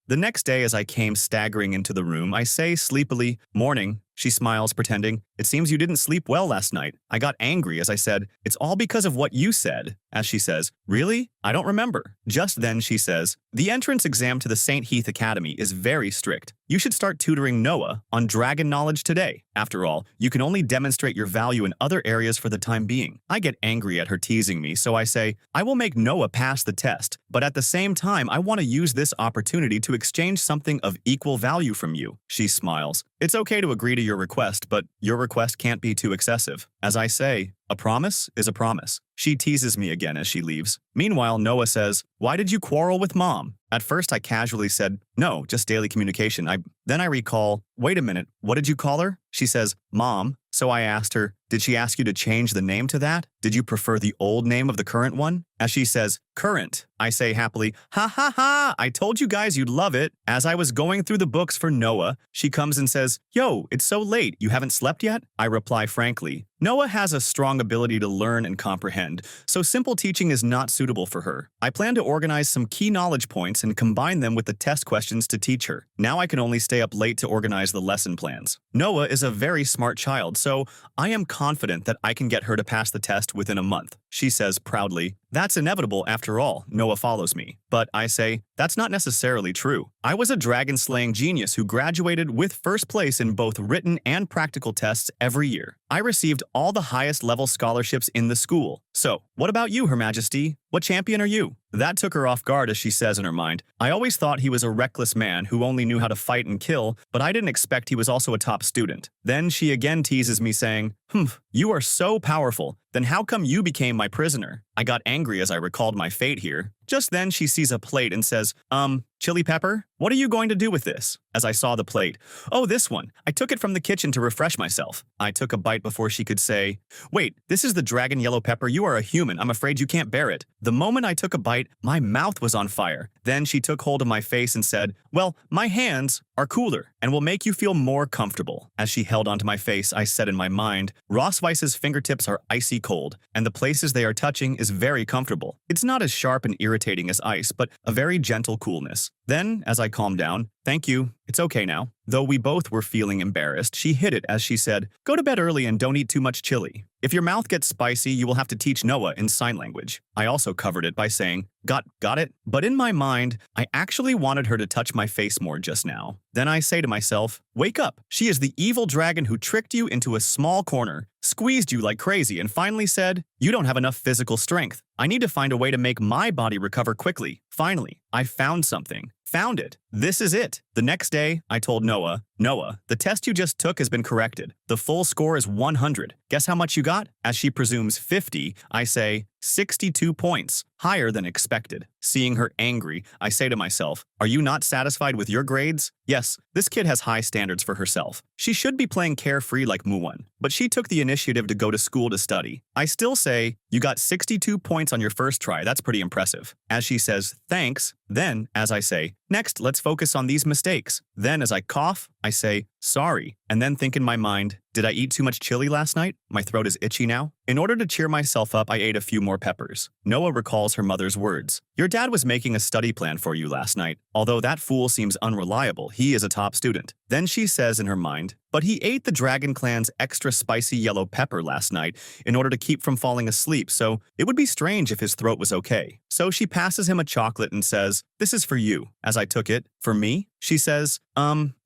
The next day as I came staggering into the room, I say sleepily, morning. She smiles, pretending, it seems you didn't sleep well last night. I got angry as I said, it's all because of what you said. As she says, really? I don't remember. Just then she says, the entrance exam to the St. Heath Academy is very strict. You should start tutoring Noah on dragon knowledge today. After all, you can only demonstrate your value in other areas for the time being. I get angry at her teasing me, so I say, I will make Noah pass the test, but at the same time, I want to use this opportunity to exchange something of equal value from you. She smiles. It's okay to agree to your request, but your request can't be too excessive. As I say, a promise is a promise. She teases me again as she leaves. Meanwhile, Noah says, why did you quarrel with mom? At first, I casually said, no, just daily communication. Then I recall, wait a minute, what did you call her? She says, Mom. So I asked her, did she ask you to change the name to that? Did you prefer the old name of the current one? As she says, current, I say happily, ha ha ha, I told you guys you'd love it. As I was going through the books for Noah, she comes and says, yo, it's so late, you haven't slept yet? I reply frankly, Noah has a strong ability to learn and comprehend, so simple teaching is not suitable for her. I plan to organize some key knowledge points and combine them with the test questions to teach her. Now I can only stay up late to organize the lesson plans. Noah is a very smart child, so I am confident that I can get her to pass the test within a month. She says proudly, "That's inevitable after all, Noah follows me." But I say, that's not necessarily true. I was a dragon-slaying genius who graduated with first place in both written and practical tests every year. I received all the highest level scholarships in the school. So, what about you, Her Majesty? What champion are you? That took her off guard as she says in her mind, I always thought he was a reckless man who only knew how to fight and kill, but I didn't expect he was also a top student. Then she again teases me saying, you are so powerful, then how come you became my prisoner? I got angry as I recalled my fate here. Just then she sees a plate and says, Chili Pepper, what are you going to do with this? As I saw the plate, oh, this one. I took it from the kitchen to refresh myself. I took a bite before she could say, wait, this is the dragon yellow pepper. You are a human. I'm afraid you can't bear it. The moment I took a bite, my mouth was on fire. Then she took hold of my face and said, well, my hands are cooler and will make you feel more comfortable. As she held onto my face, I said in my mind, Rossweisse's fingertips are icy cold, and the places they are touching is very comfortable. It's not as sharp and irritating as ice, but a very gentle coolness. Then, as I calmed down, thank you, it's okay now. Though we both were feeling embarrassed, she hid it as she said, go to bed early and don't eat too much chili. If your mouth gets spicy, you will have to teach Noah in sign language. I also covered it by saying, got it? But in my mind, I actually wanted her to touch my face more just now. Then I say to myself, wake up. She is the evil dragon who tricked you into a small corner, squeezed you like crazy, and finally said, you don't have enough physical strength. I need to find a way to make my body recover quickly. Finally, I found something. Found it. This is it. The next day, I told Noah, the test you just took has been corrected. The full score is 100. Guess how much you got? As she presumes 50, I say, 62 points, higher than expected. Seeing her angry, I say to myself, are you not satisfied with your grades? Yes, this kid has high standards for herself. She should be playing carefree like Muwon, but she took the initiative to go to school to study. I still say, you got 62 points on your first try, that's pretty impressive. As she says, thanks. Then, as I say, next, let's focus on these mistakes. Then, as I cough, I say, sorry, and then think in my mind, did I eat too much chili last night? My throat is itchy now. In order to cheer myself up, I ate a few more peppers. Noah recalls her mother's words. Your dad was making a study plan for you last night. Although that fool seems unreliable, he is a top student. Then she says in her mind, but he ate the Dragon Clan's extra spicy yellow pepper last night in order to keep from falling asleep, so it would be strange if his throat was okay. So she passes him a chocolate and says, this is for you. As I took it, for me? She says,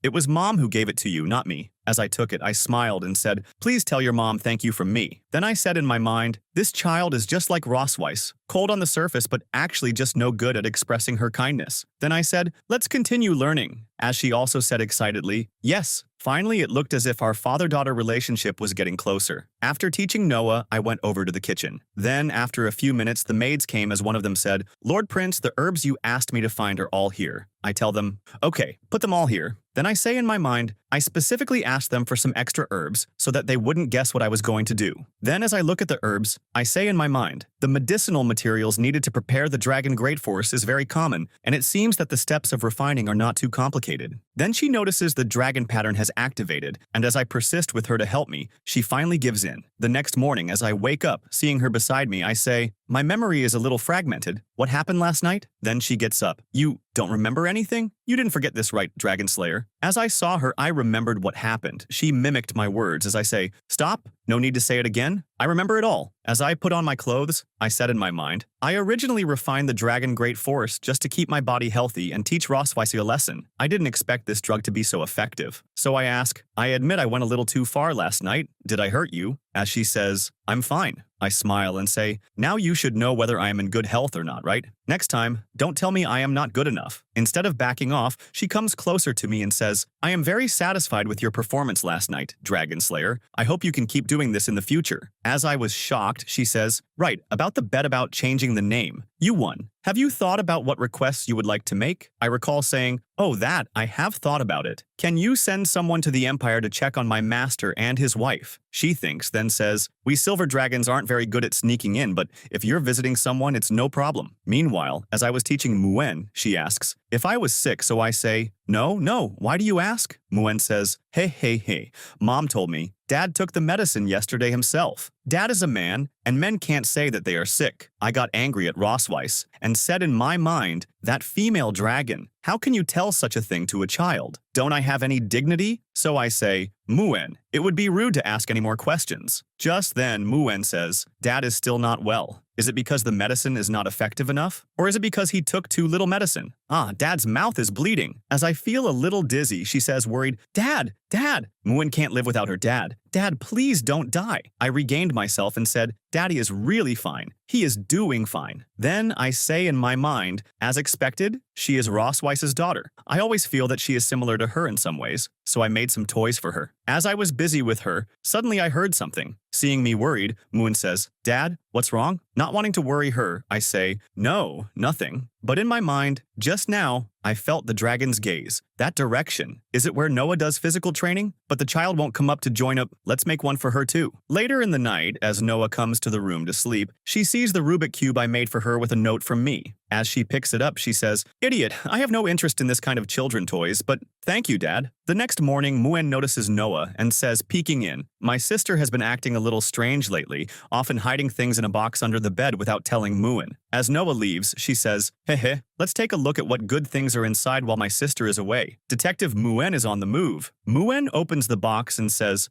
it was Mom who gave it to you, not me. As I took it, I smiled and said, please tell your mom thank you from me. Then I said in my mind, this child is just like Rossweisse, cold on the surface but actually just no good at expressing her kindness. Then I said, let's continue learning. As she also said excitedly, yes. Finally, it looked as if our father-daughter relationship was getting closer. After teaching Noah, I went over to the kitchen. Then, after a few minutes, the maids came as one of them said, Lord Prince, the herbs you asked me to find are all here. I tell them, okay, put them all here. Then I say in my mind, I specifically asked them for some extra herbs so that they wouldn't guess what I was going to do. Then as I look at the herbs, I say in my mind, the medicinal materials needed to prepare the Dragon Great Force is very common, and it seems that the steps of refining are not too complicated. Then she notices the dragon pattern has activated, and as I persist with her to help me, she finally gives in. The next morning, as I wake up, seeing her beside me, I say, my memory is a little fragmented. What happened last night? Then she gets up. You don't remember anything? You didn't forget this, right, Dragon Slayer? As I saw her, I remembered what happened. She mimicked my words as I say, stop, no need to say it again. I remember it all. As I put on my clothes, I said in my mind, I originally refined the Dragon Great Force just to keep my body healthy and teach Rossweisse a lesson. I didn't expect this drug to be so effective. So I ask, I admit I went a little too far last night. Did I hurt you? As she says, I'm fine. I smile and say, now you should know whether I am in good health or not, right? Next time, don't tell me I am not good enough. Instead of backing off, she comes closer to me and says, I am very satisfied with your performance last night, Dragon Slayer. I hope you can keep doing this in the future. As I was shocked, she says, right, about the bet about changing the name. You won. Have you thought about what requests you would like to make? I recall saying, oh, that, I have thought about it. Can you send someone to the Empire to check on my master and his wife? She thinks, then says, we silver dragons aren't very good at sneaking in, but if you're visiting someone, it's no problem. Meanwhile, as I was teaching Muen, she asks, if I was sick, so I say, no, why do you ask? Muen says, hey, Mom told me, Dad took the medicine yesterday himself. Dad is a man, and men can't say that they are sick. I got angry at Rossweisse and said in my mind, that female dragon. How can you tell such a thing to a child? Don't I have any dignity? So I say, Muen, it would be rude to ask any more questions. Just then, Muen says, Dad is still not well. Is it because the medicine is not effective enough? Or is it because he took too little medicine? Dad's mouth is bleeding. As I feel a little dizzy, she says worried, Dad, Dad! Muen can't live without her dad. Dad, please don't die. I regained myself and said, Daddy is really fine. He is doing fine. Then I say in my mind, as expected, she is Rossweisse's daughter. I always feel that she is similar to her in some ways, so I made some toys for her. As I was busy with her, suddenly I heard something. Seeing me worried, Muen says, Dad, what's wrong? Not wanting to worry her, I say, no, nothing. But in my mind, just now, I felt the dragon's gaze. That direction. Is it where Noah does physical training? But the child won't come up to join up. Let's make one for her too. Later in the night, as Noah comes to the room to sleep, she sees the Rubik Cube I made for her with a note from me. As she picks it up, she says, Idiot, I have no interest in this kind of children toys, but thank you, Dad. The next morning, Muen notices Noah and says, peeking in, My sister has been acting a little strange lately, often hiding things in a box under the bed without telling Muen. As Noah leaves, she says, Heh, let's take a look at what good things are inside while my sister is away. Detective Muen is on the move. Muen opens the box and says,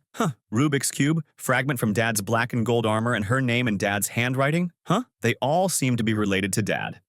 Rubik's Cube, fragment from Dad's black and gold armor and her name in Dad's handwriting? They all seem to be related to Dad.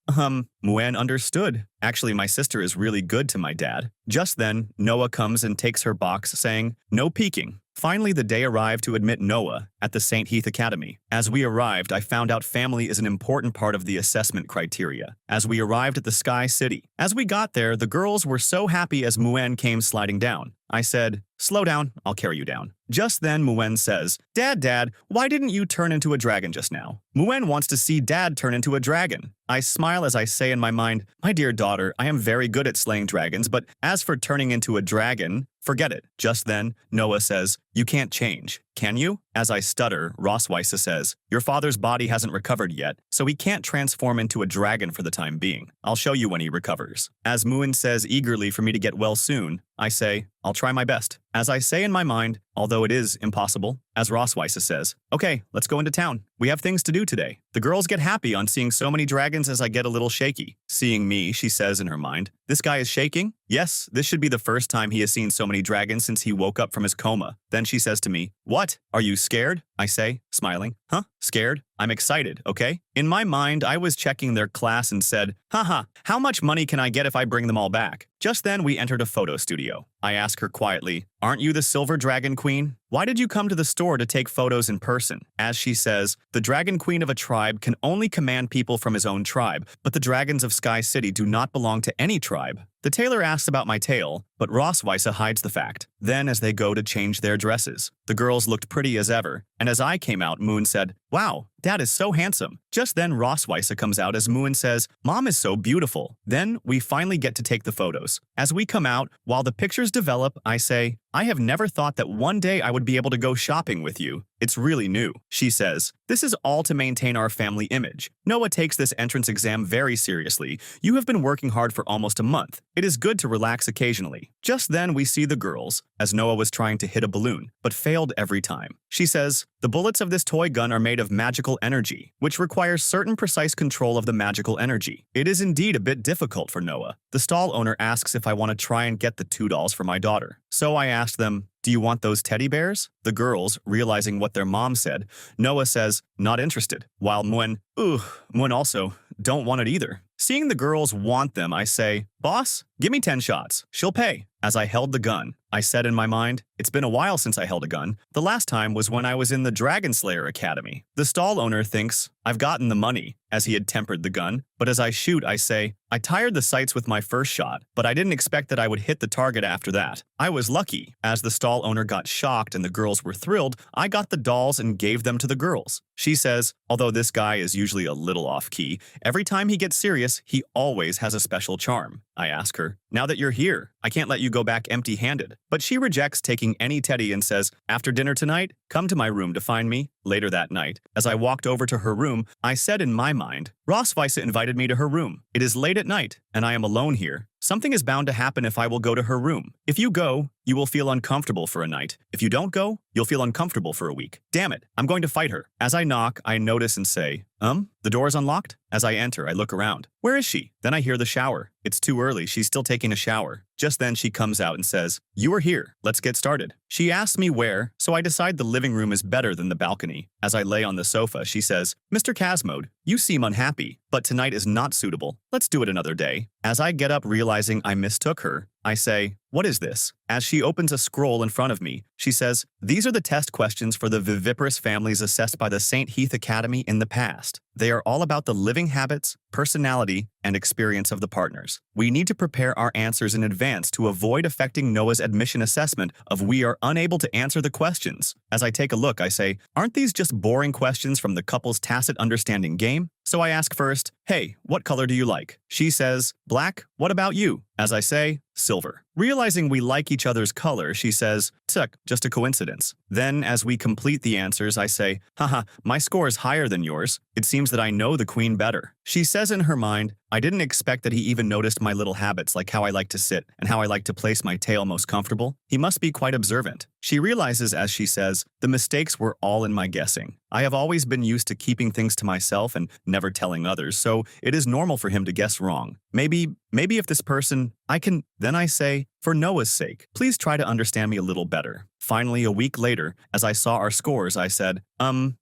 Muen understood. Actually, my sister is really good to my dad. Just then, Noah comes and takes her box, saying, No peeking. Finally, the day arrived to admit Noah at the St. Heath Academy. As we arrived, I found out family is an important part of the assessment criteria. As we arrived at the Sky City. As we got there, the girls were so happy as Muen came sliding down. I said, Slow down, I'll carry you down. Just then, Muen says, Dad, why didn't you turn into a dragon just now? Muen wants to see Dad turn into a dragon. I smile as I say in my mind, My dear daughter, I am very good at slaying dragons, but as for turning into a dragon, forget it. Just then, Noah says, You can't change, can you? As I stutter, Rossweisse says, Your father's body hasn't recovered yet, so he can't transform into a dragon for the time being. I'll show you when he recovers. As Muen says eagerly for me to get well soon, I say, I'll try my best. As I say in my mind, although it is impossible, as Rossweisse says, Okay, let's go into town. We have things to do today. The girls get happy on seeing so many dragons as I get a little shaky. Seeing me, she says in her mind, This guy is shaking? Yes, this should be the first time he has seen so many dragons since he woke up from his coma. Then she says to me, What? Are you scared? I say, smiling. Scared? I'm excited, okay? In my mind, I was checking their class and said, how much money can I get if I bring them all back? Just then, we entered a photo studio. I ask her quietly, Aren't you the Silver Dragon Queen? Why did you come to the store to take photos in person? As she says, the Dragon Queen of a tribe can only command people from his own tribe, but the dragons of Sky City do not belong to any tribe. The tailor asks about my tail, but Rossweisse hides the fact. Then, as they go to change their dresses, the girls looked pretty as ever, and as I came out, Muen said, Wow, Dad is so handsome. Just then, Rossweisse comes out as Muen says, Mom is so beautiful. Then, we finally get to take the photos. As we come out, while the pictures develop, I say, I have never thought that one day I would be able to go shopping with you. It's really new. She says, This is all to maintain our family image. Noah takes this entrance exam very seriously. You have been working hard for almost a month. It is good to relax occasionally. Just then, we see the girls, as Noah was trying to hit a balloon, but failed every time. She says, The bullets of this toy gun are made of magical energy, which requires certain precise control of the magical energy. It is indeed a bit difficult for Noah. The stall owner asks if I want to try and get the 2 dolls for my daughter. So I asked them, Do you want those teddy bears? The girls, realizing what their mom said, Noah says, Not interested. While Muen also, don't want it either. Seeing the girls want them, I say, Boss, give me 10 shots. She'll pay. As I held the gun, I said in my mind, It's been a while since I held a gun. The last time was when I was in the Dragon Slayer Academy. The stall owner thinks I've gotten the money, as he had tempered the gun. But as I shoot, I say, I tired the sights with my first shot, but I didn't expect that I would hit the target after that. I was lucky. As the stall owner got shocked and the girls were thrilled, I got the dolls and gave them to the girls. She says, although this guy is usually a little off-key, every time he gets serious, he always has a special charm. I ask her, Now that you're here, I can't let you go back empty-handed. But she rejects taking any teddy and says, After dinner tonight, come to my room to find me. Later that night, as I walked over to her room, I said in my mind, Rossweisse invited me to her room. It is late at night, and I am alone here, something is bound to happen if I will go to her room. If you go, you will feel uncomfortable for a night. If you don't go, you'll feel uncomfortable for a week. Damn it, I'm going to fight her. As I knock, I notice and say, the door is unlocked? As I enter, I look around. Where is she? Then I hear the shower. It's too early, she's still taking a shower. Just then she comes out and says, you are here, let's get started. She asks me where, so I decide the living room is better than the balcony. As I lay on the sofa, she says, Mr. Casmode, you seem unhappy, but tonight is not suitable. Let's do it another day. As I get up realizing I mistook her, I say, what is this? As she opens a scroll in front of me, she says, these are the test questions for the viviparous families assessed by the St. Heath Academy in the past. They are all about the living habits, personality, and experience of the partners. We need to prepare our answers in advance to avoid affecting Noah's admission assessment of we are unable to answer the questions. As I take a look, I say, aren't these just boring questions from the couple's tacit understanding game? So I ask first, hey, what color do you like? She says, black. What about you? As I say, silver. Realizing we like each other's color, she says, tuck, just a coincidence. Then, as we complete the answers, I say, haha, my score is higher than yours. It seems that I know the queen better. She says in her mind, I didn't expect that he even noticed my little habits like how I like to sit and how I like to place my tail most comfortable. He must be quite observant. She realizes as she says, the mistakes were all in my guessing. I have always been used to keeping things to myself and never telling others, so it is normal for him to guess wrong. Maybe if this person, I can, then I say, for Noah's sake, please try to understand me a little better. Finally, a week later, as I saw our scores, I said,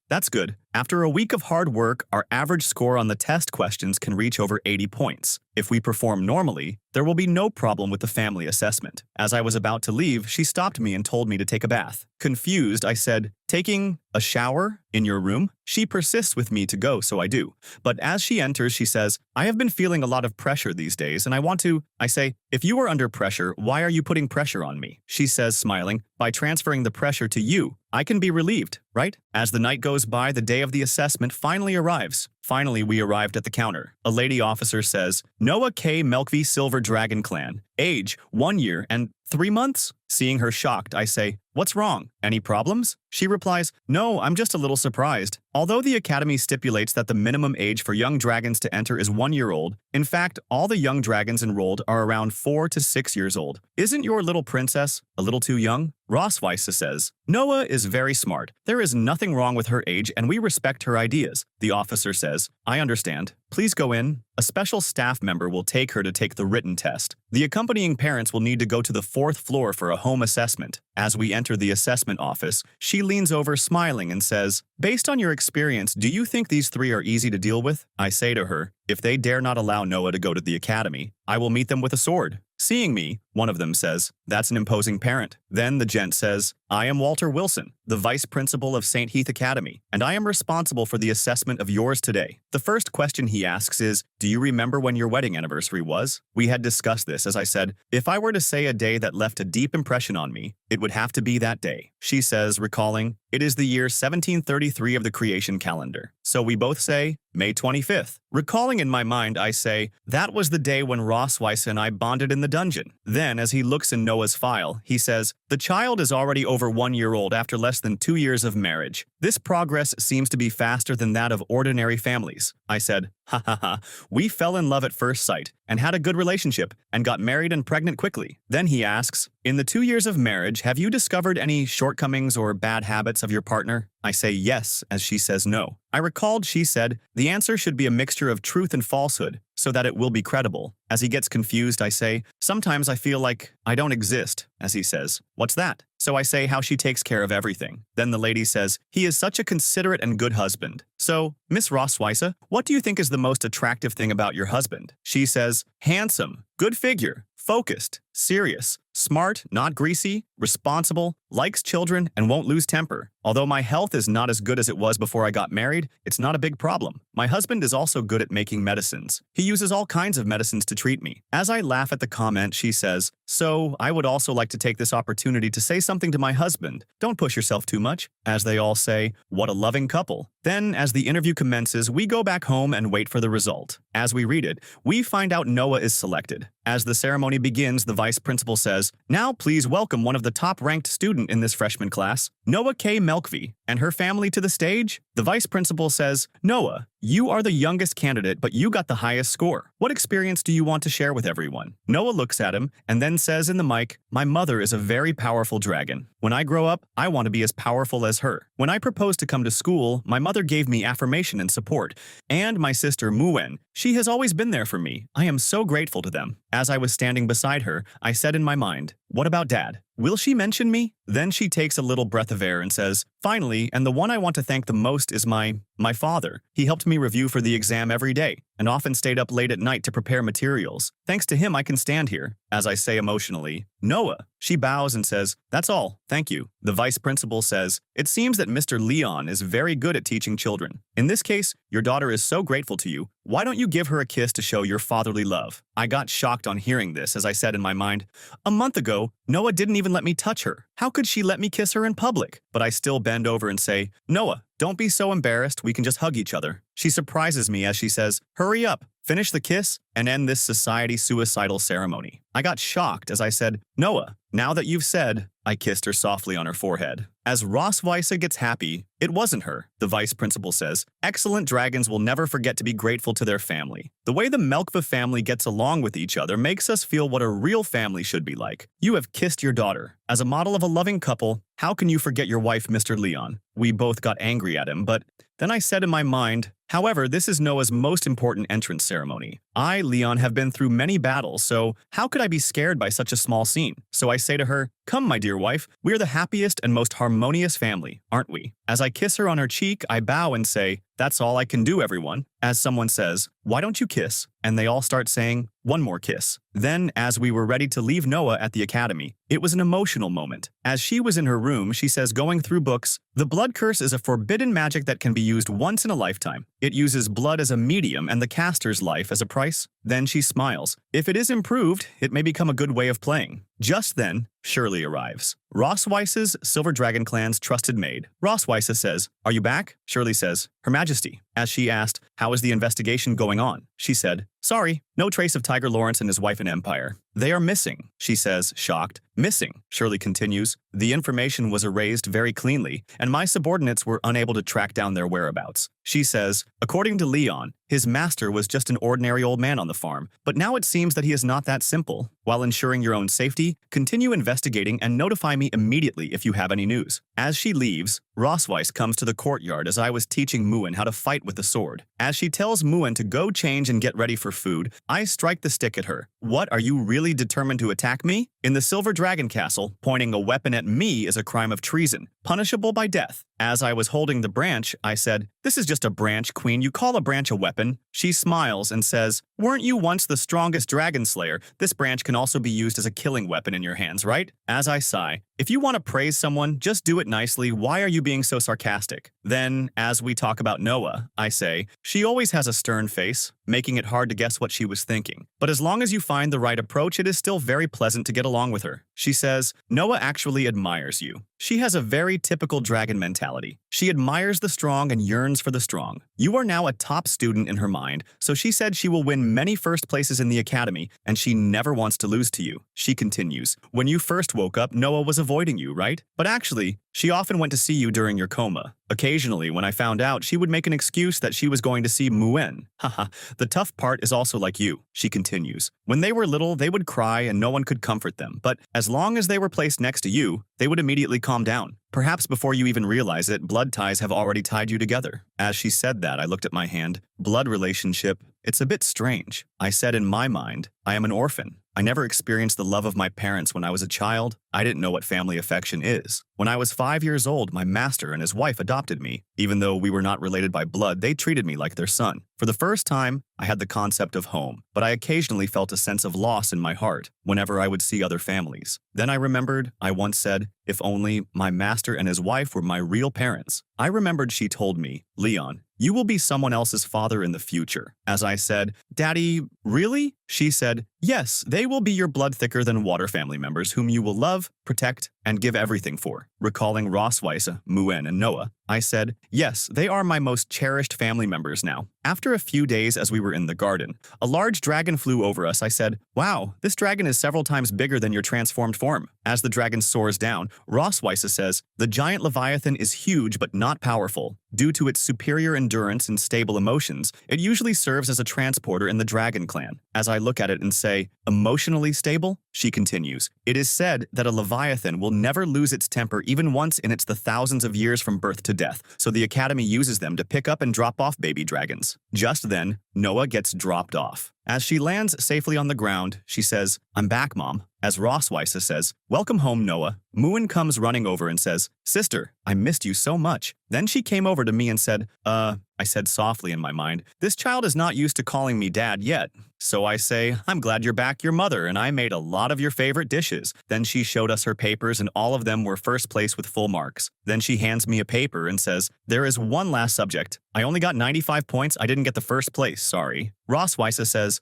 that's good. After a week of hard work, our average score on the test questions can reach over 80 points. If we perform normally, there will be no problem with the family assessment. As I was about to leave, she stopped me and told me to take a bath. Confused, I said, taking a shower in your room? She persists with me to go, so I do. But as she enters, she says, I have been feeling a lot of pressure these days, and I say, if you are under pressure, why are you putting pressure on me? She says, smiling, by transferring the pressure to you, I can be relieved, right? As the night goes by, the day of the assessment finally arrives. Finally, we arrived at the counter. A lady officer says, Noah K. Melkvi Silver Dragon Clan. Age, 1 year and 3 months? Seeing her shocked, I say, what's wrong? Any problems? She replies, no, I'm just a little surprised. Although the Academy stipulates that the minimum age for young dragons to enter is 1 year old, in fact, all the young dragons enrolled are around 4 to 6 years old. Isn't your little princess a little too young? Rossweisse says, Noah is very smart. There is nothing wrong with her age and we respect her ideas. The officer says, I understand. Please go in. A special staff member will take her to take the written test. The accompanying parents will need to go to the 4th floor for a home assessment. As we enter the assessment office, she leans over smiling and says, based on your experience, do you think these 3 are easy to deal with? I say to her, if they dare not allow Noah to go to the academy, I will meet them with a sword. Seeing me, one of them says, that's an imposing parent. Then the gent says, I am Walter Wilson, the vice principal of St. Heath Academy, and I am responsible for the assessment of yours today. The first question he asks is, do you remember when your wedding anniversary was? We had discussed this as I said, if I were to say a day that left a deep impression on me, it would have to be that day. She says, recalling, it is the year 1733 of the creation calendar. So we both say, May 25th. Recalling in my mind, I say, that was the day when Rossweisse and I bonded in the dungeon. Then, as he looks in Noah's file, he says, the child is already over 1 year old after less than 2 years of marriage. This progress seems to be faster than that of ordinary families. I said, ha ha ha, we fell in love at first sight and had a good relationship and got married and pregnant quickly. Then he asks, in the 2 years of marriage, have you discovered any shortcomings or bad habits of your partner? I say yes, as she says no. I recalled she said, the answer should be a mixture of truth and falsehood, so that it will be credible. As he gets confused, I say, sometimes I feel like I don't exist, as he says, what's that? So I say how she takes care of everything. Then the lady says, he is such a considerate and good husband. So, Miss Rossweisse, what do you think is the most attractive thing about your husband? She says, handsome, good figure, focused, serious, smart, not greasy, responsible, likes children, and won't lose temper. Although my health is not as good as it was before I got married, it's not a big problem. My husband is also good at making medicines. He uses all kinds of medicines to treat me. As I laugh at the comment, she says, so I would also like to take this opportunity to say something to my husband. Don't push yourself too much. As they all say, what a loving couple. Then, as the interview commences, we go back home and wait for the result. As we read it, we find out Noah is selected. As the ceremony begins, the vice principal says, "Now please welcome one of the top-ranked student in this freshman class, Noah K. Melkvi, and her family to the stage." The vice principal says, "Noah, you are the youngest candidate, but you got the highest score. What experience do you want to share with everyone?" Noah looks at him and then says in the mic, "My mother is a very powerful dragon. When I grow up, I want to be as powerful as her. When I proposed to come to school, my mother gave me affirmation and support. And my sister Muen, she has always been there for me. I am so grateful to them." As I was standing beside her, I said in my mind, "What about Dad? Will she mention me?" Then she takes a little breath of air and says, "Finally, and the one I want to thank the most is my father. He helped me review for the exam every day and often stayed up late at night to prepare materials. Thanks to him, I can stand here." As I say emotionally, "Noah." She bows and says, "That's all, thank you." The vice principal says, "It seems that Mr. Leon is very good at teaching children. In this case, your daughter is so grateful to you. Why don't you give her a kiss to show your fatherly love?" I got shocked on hearing this as I said in my mind, "A month ago, Noah didn't even let me touch her. How could she let me kiss her in public?" But I still bend over and say, "Noah, don't be so embarrassed, we can just hug each other." She surprises me as she says, "Hurry up, finish the kiss, and end this society suicidal ceremony." I got shocked as I said, "Noah, now that you've said," I kissed her softly on her forehead. As Rossweisse gets happy, it wasn't her. The vice principal says, "Excellent dragons will never forget to be grateful to their family. The way the Melkva family gets along with each other makes us feel what a real family should be like. You have kissed your daughter. As a model of a loving couple, how can you forget your wife, Mr. Leon?" We both got angry at him, but then I said in my mind, "However, this is Noah's most important entrance ceremony. I, Leon, have been through many battles, so how could I be scared by such a small scene?" So I say to her, "Come, my dear wife, we are the happiest and most harmonious family, aren't we?" As I kiss her on her cheek, I bow and say, "That's all I can do, everyone." As someone says, "Why don't you kiss?" And they all start saying, "One more kiss." Then, as we were ready to leave Noah at the academy, it was an emotional moment. As she was in her room, she says, going through books, "The blood curse is a forbidden magic that can be used once in a lifetime. It uses blood as a medium and the caster's life as a price." Then she smiles. "If it is improved, it may become a good way of playing." Just then, Shirley arrives, Rossweisse's Silver Dragon Clan's trusted maid. Rossweisse says, "Are you back?" Shirley says, "Her Majesty." As she asked, "How is the investigation going on?" She said, "Sorry, no trace of Tiger Lawrence and his wife in Empire. They are missing," she says, shocked. "Missing," Shirley continues. "The information was erased very cleanly, and my subordinates were unable to track down their whereabouts." She says, "According to Leon, his master was just an ordinary old man on the farm, but now it seems that he is not that simple. While ensuring your own safety, continue investigating and notify me immediately if you have any news." As she leaves, Rossweisse comes to the courtyard as I was teaching Muen how to fight with the sword. As she tells Muen to go change and get ready for food, I strike the stick at her. "What, are you really determined to attack me? In the Silver Dragon Castle, pointing a weapon at me is a crime of treason, punishable by death." As I was holding the branch, I said, "This is just a branch, Queen. You call a branch a weapon?" She smiles and says, "Weren't you once the strongest dragon slayer? This branch can also be used as a killing weapon in your hands, right?" As I sigh, "If you want to praise someone, just do it nicely. Why are you being so sarcastic?" Then, as we talk about Noah, I say, "She always has a stern face, making it hard to guess what she was thinking. But as long as you find the right approach, it is still very pleasant to get along with her." She says, "Noah actually admires you. She has a very typical dragon mentality. She admires the strong and yearns for the strong. You are now a top student in her mind, so she said she will win many first places in the academy, and she never wants to lose to you." She continues, "When you first woke up, Noah was avoiding you, right? But actually, she often went to see you during your coma. Occasionally, when I found out, she would make an excuse that she was going to see Muen. Haha, the tough part is also like you." She continues, "When they were little, they would cry and no one could comfort them, but as long as they were placed next to you, they would immediately calm down. Perhaps before you even realize it, blood ties have already tied you together." As she said that, I looked at my hand. Blood relationship, it's a bit strange. I said in my mind, I am an orphan. I never experienced the love of my parents when I was a child. I didn't know what family affection is. When I was 5 years old, my master and his wife adopted me. Even though we were not related by blood, they treated me like their son. For the first time, I had the concept of home, but I occasionally felt a sense of loss in my heart whenever I would see other families. Then I remembered I once said, if only my master and his wife were my real parents. I remembered she told me, "Leon, you will be someone else's father in the future." As I said, "Daddy, really?" She said, "Yes, they will be your blood thicker than water family members whom you will love, protect, and give everything for." recalling Rossweisse, Muen, and Noah. I said, yes, they are my most cherished family members now. After a few days as we were in the garden, a large dragon flew over us. I said, wow, this dragon is several times bigger than your transformed form. As the dragon soars down, Rossweisse says, the giant Leviathan is huge but not powerful. Due to its superior endurance and stable emotions, it usually serves as a transporter in the dragon clan. As I look at it and say, emotionally stable? She continues, it is said that a Leviathan will never lose its temper even once in its thousands of years from birth to death, so the Academy uses them to pick up and drop off baby dragons. Just then, Noah gets dropped off. As she lands safely on the ground, she says, I'm back, Mom. As Rossweisse says, welcome home, Noah. Muen comes running over and says, sister, I missed you so much. Then she came over to me and said, I said softly in my mind, this child is not used to calling me dad yet. So I say, I'm glad you're back, your mother, and I made a lot of your favorite dishes. Then she showed us her papers and all of them were first place with full marks. Then she hands me a paper and says, there is one last subject. I only got 95 points, I didn't get the first place, sorry. Rossweisse says,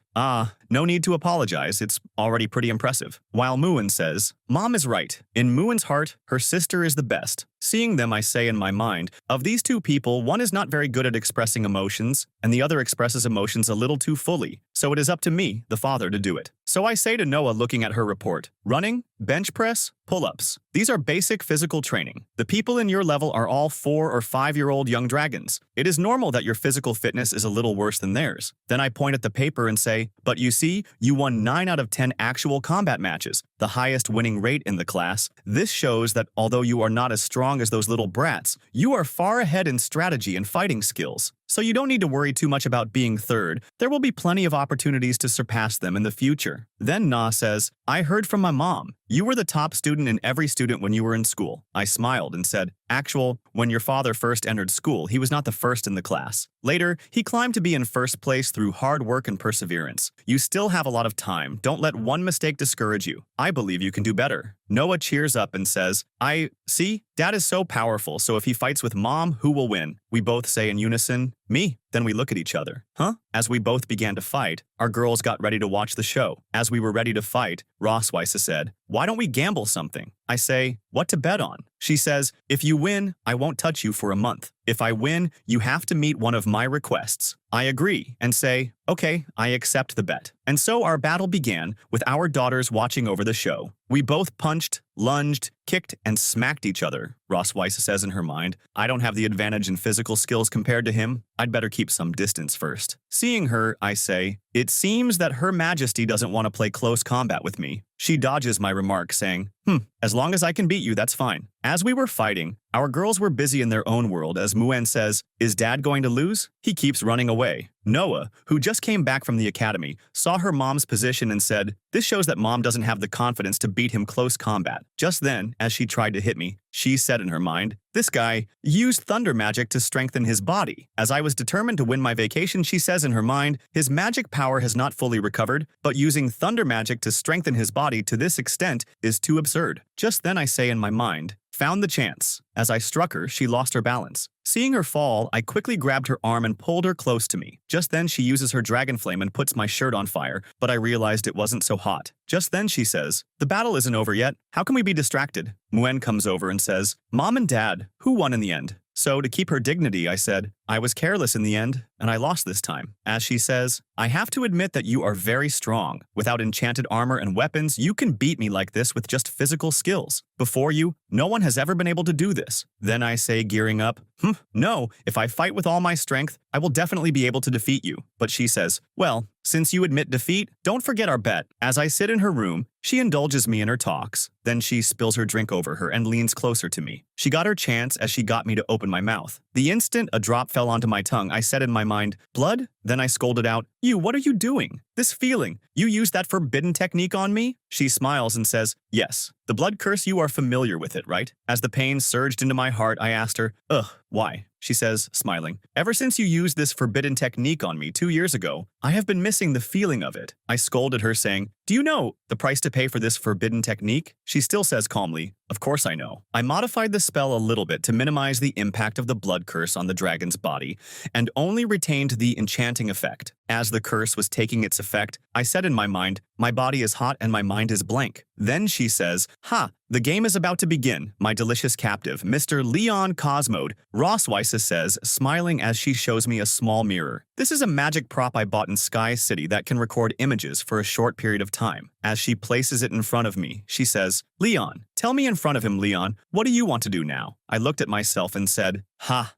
no need to apologize, it's already pretty impressive. While Muen says, Mom is right. In Muen's heart, her sister is the best. Seeing them, I say in my mind, of these two people, one is not very good at expressing emotions, and the other expresses emotions a little too fully, so it is up to me, the father, to do it. So I say to Noah looking at her report, running, bench press, pull-ups. These are basic physical training. The people in your level are all 4 or 5-year-old young dragons. It is normal that your physical fitness is a little worse than theirs. Then I point at the paper and say, but you see, you won 9 out of 10 actual combat matches, the highest winning rate in the class. This shows that although you are not as strong as those little brats, you are far ahead in strategy and fighting skills. So you don't need to worry too much about being third. There will be plenty of opportunities to surpass them in the future. Then Na says, I heard from my mom. You were the top student in every student when you were in school. I smiled and said, when your father first entered school, he was not the first in the class. Later, he climbed to be in first place through hard work and perseverance. You still have a lot of time. Don't let one mistake discourage you. I believe you can do better. Noah cheers up and says, see, Dad is so powerful, so if he fights with Mom, who will win? We both say in unison, me. Then we look at each other. Huh? As we both began to fight, our girls got ready to watch the show. As we were ready to fight, Rossweisse said, why don't we gamble something? I say, what to bet on? She says, if you win, I won't touch you for a month. If I win, you have to meet one of my requests. I agree and say, okay, I accept the bet. And so our battle began with our daughters watching over the show. We both punched, lunged, kicked, and smacked each other. Rossweisse says in her mind, I don't have the advantage in physical skills compared to him. I'd better keep some distance first. Seeing her, I say, it seems that Her Majesty doesn't want to play close combat with me. She dodges my remark, saying, as long as I can beat you, that's fine. As we were fighting, our girls were busy in their own world as Muen says, is Dad going to lose? He keeps running away. Noah, who just came back from the academy, saw her mom's position and said, this shows that Mom doesn't have the confidence to beat him close combat. Just then, as she tried to hit me, she said in her mind, this guy used thunder magic to strengthen his body. As I was determined to win my vacation, she says in her mind, his magic power has not fully recovered, but using thunder magic to strengthen his body to this extent is too absurd. Just then I say in my mind, found the chance. As I struck her, she lost her balance. Seeing her fall, I quickly grabbed her arm and pulled her close to me. Just then she uses her dragon flame and puts my shirt on fire, but I realized it wasn't so hot. Just then she says, the battle isn't over yet. How can we be distracted? Muen comes over and says, Mom and Dad, who won in the end? So to keep her dignity, I said, I was careless in the end, and I lost this time. As she says, I have to admit that you are very strong. Without enchanted armor and weapons, you can beat me like this with just physical skills. Before you, no one has ever been able to do this. Then I say, gearing up, no, if I fight with all my strength, I will definitely be able to defeat you. But she says, well, since you admit defeat, don't forget our bet. As I sit in her room, she indulges me in her talks. Then she spills her drink over her and leans closer to me. She got her chance as she got me to open my mouth. The instant a drop fell onto my tongue, I said in my mind, blood? Then I scolded out, what are you doing? This feeling, you used that forbidden technique on me? She smiles and says, yes. The blood curse, you are familiar with it, right? As the pain surged into my heart, I asked her, why? She says, smiling, ever since you used this forbidden technique on me 2 years ago, I have been missing the feeling of it. I scolded her, saying, do you know the price to pay for this forbidden technique? She still says calmly, of course I know. I modified the spell a little bit to minimize the impact of the blood curse on the dragon's body, and only retained the enchanting effect. As the curse was taking its effect, I said in my mind, my body is hot and my mind is blank. Then she says, ha, the game is about to begin, my delicious captive, Mr. Leon Cosmode, Rossweisse says, smiling as she shows me a small mirror. This is a magic prop I bought in Sky City that can record images for a short period of time. As she places it in front of me, she says, Leon, tell me in front of him, Leon, what do you want to do now? I looked at myself and said, ha,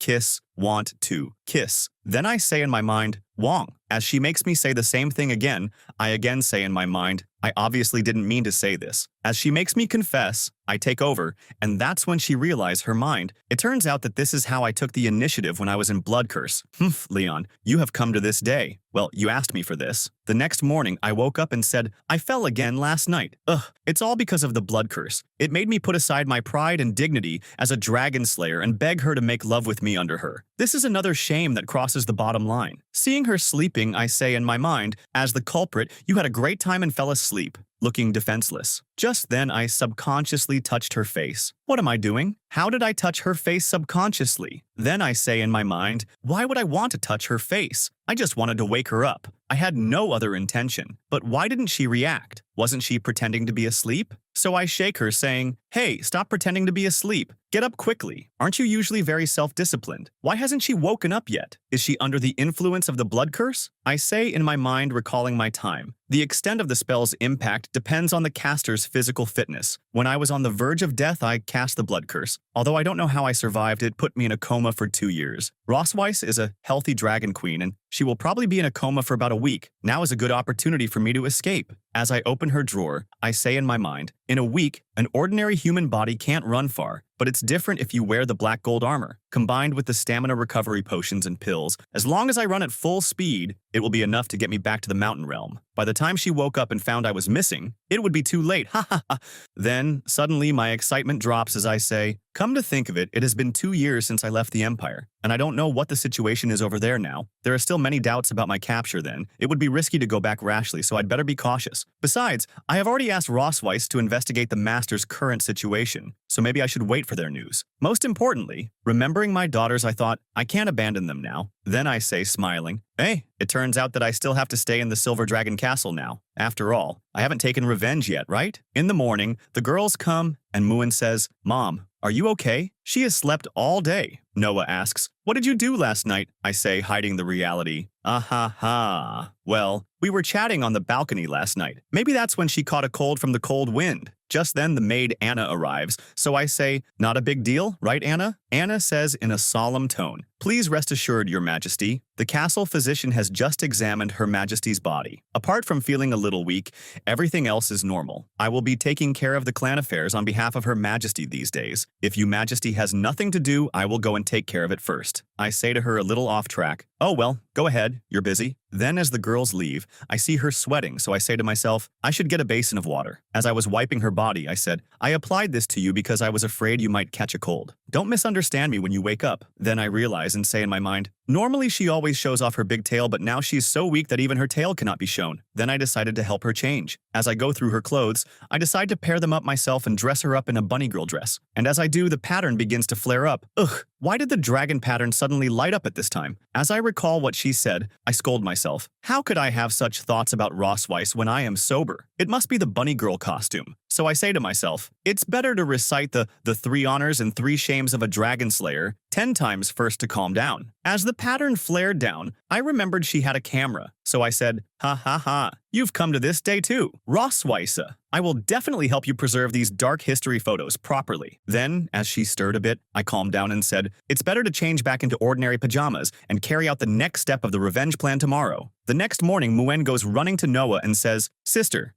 kiss, want to, kiss. Then I say in my mind, Wong. As she makes me say the same thing again, I again say in my mind, I obviously didn't mean to say this. As she makes me confess, I take over, and that's when she realized her mind. It turns out that this is how I took the initiative when I was in Blood Curse. Humph, Leon, you have come to this day. Well, you asked me for this. The next morning, I woke up and said, I fell again last night. Ugh, it's all because of the Blood Curse. It made me put aside my pride and dignity as a dragon slayer and beg her to make love with me under her. This is another shame that crosses the bottom line. Seeing her sleeping, I say in my mind, as the culprit, you had a great time and fell asleep, looking defenseless. Just then, I subconsciously touched her face. What am I doing? How did I touch her face subconsciously? Then I say in my mind, why would I want to touch her face? I just wanted to wake her up. I had no other intention. But why didn't she react? Wasn't she pretending to be asleep? So I shake her, saying, hey, stop pretending to be asleep. Get up quickly. Aren't you usually very self-disciplined? Why hasn't she woken up yet? Is she under the influence of the blood curse? I say in my mind, recalling my time. The extent of the spell's impact depends on the caster's physical fitness. When I was on the verge of death, I cast the blood curse. Although I don't know how I survived, it put me in a coma for 2 years. Rossweisse is a healthy dragon queen, and she will probably be in a coma for about a week. Now is a good opportunity for me to escape. As I open her drawer, I say in my mind, in a week, an ordinary human body can't run far, but it's different if you wear the black gold armor. Combined with the stamina recovery potions and pills, as long as I run at full speed, it will be enough to get me back to the mountain realm. By the time she woke up and found I was missing, it would be too late, ha ha ha. Then, suddenly my excitement drops as I say, come to think of it, it has been 2 years since I left the Empire, and I don't know what the situation is over there now. There are still many doubts about my capture then. It would be risky to go back rashly, so I'd better be cautious. Besides, I have already asked Rossweisse to investigate the Master's current situation, so maybe I should wait for their news. Most importantly, remembering my daughters, I thought, I can't abandon them now. Then I say, smiling, hey, it turns out that I still have to stay in the Silver Dragon Castle now. After all, I haven't taken revenge yet, right? In the morning, the girls come, and Muin says, Mom, are you okay? She has slept all day. Noah asks, what did you do last night? I say, hiding the reality. Ha. Well, we were chatting on the balcony last night. Maybe that's when she caught a cold from the cold wind. Just then the maid Anna arrives, so I say, not a big deal, right Anna? Anna says in a solemn tone, please rest assured, Your Majesty, the castle physician has just examined Her Majesty's body. Apart from feeling a little weak, everything else is normal. I will be taking care of the clan affairs on behalf of Her Majesty these days. If Your Majesty has nothing to do, I will go and take care of it first. I say to her a little off track, oh well, go ahead, you're busy. Then as the girls leave, I see her sweating, so I say to myself, I should get a basin of water. As I was wiping her body, I said, I applied this to you because I was afraid you might catch a cold. Don't misunderstand me when you wake up. Then I realize and say in my mind, normally she always shows off her big tail, but now she's so weak that even her tail cannot be shown. Then I decided to help her change. As I go through her clothes, I decide to pair them up myself and dress her up in a bunny girl dress. And as I do, the pattern begins to flare up. Ugh, why did the dragon pattern suddenly light up at this time? As I recall what she said, I scold myself. How could I have such thoughts about Rossweisse when I am sober? It must be the bunny girl costume. So I say to myself, it's better to recite the 3 honors and 3 shames of a dragon slayer 10 times first to calm down. As the pattern flared down, I remembered she had a camera. So I said, ha, you've come to this day too. Rossweisse, I will definitely help you preserve these dark history photos properly. Then, as she stirred a bit, I calmed down and said, it's better to change back into ordinary pajamas and carry out the next step of the revenge plan tomorrow. The next morning, Muin goes running to Noah and says, Sister.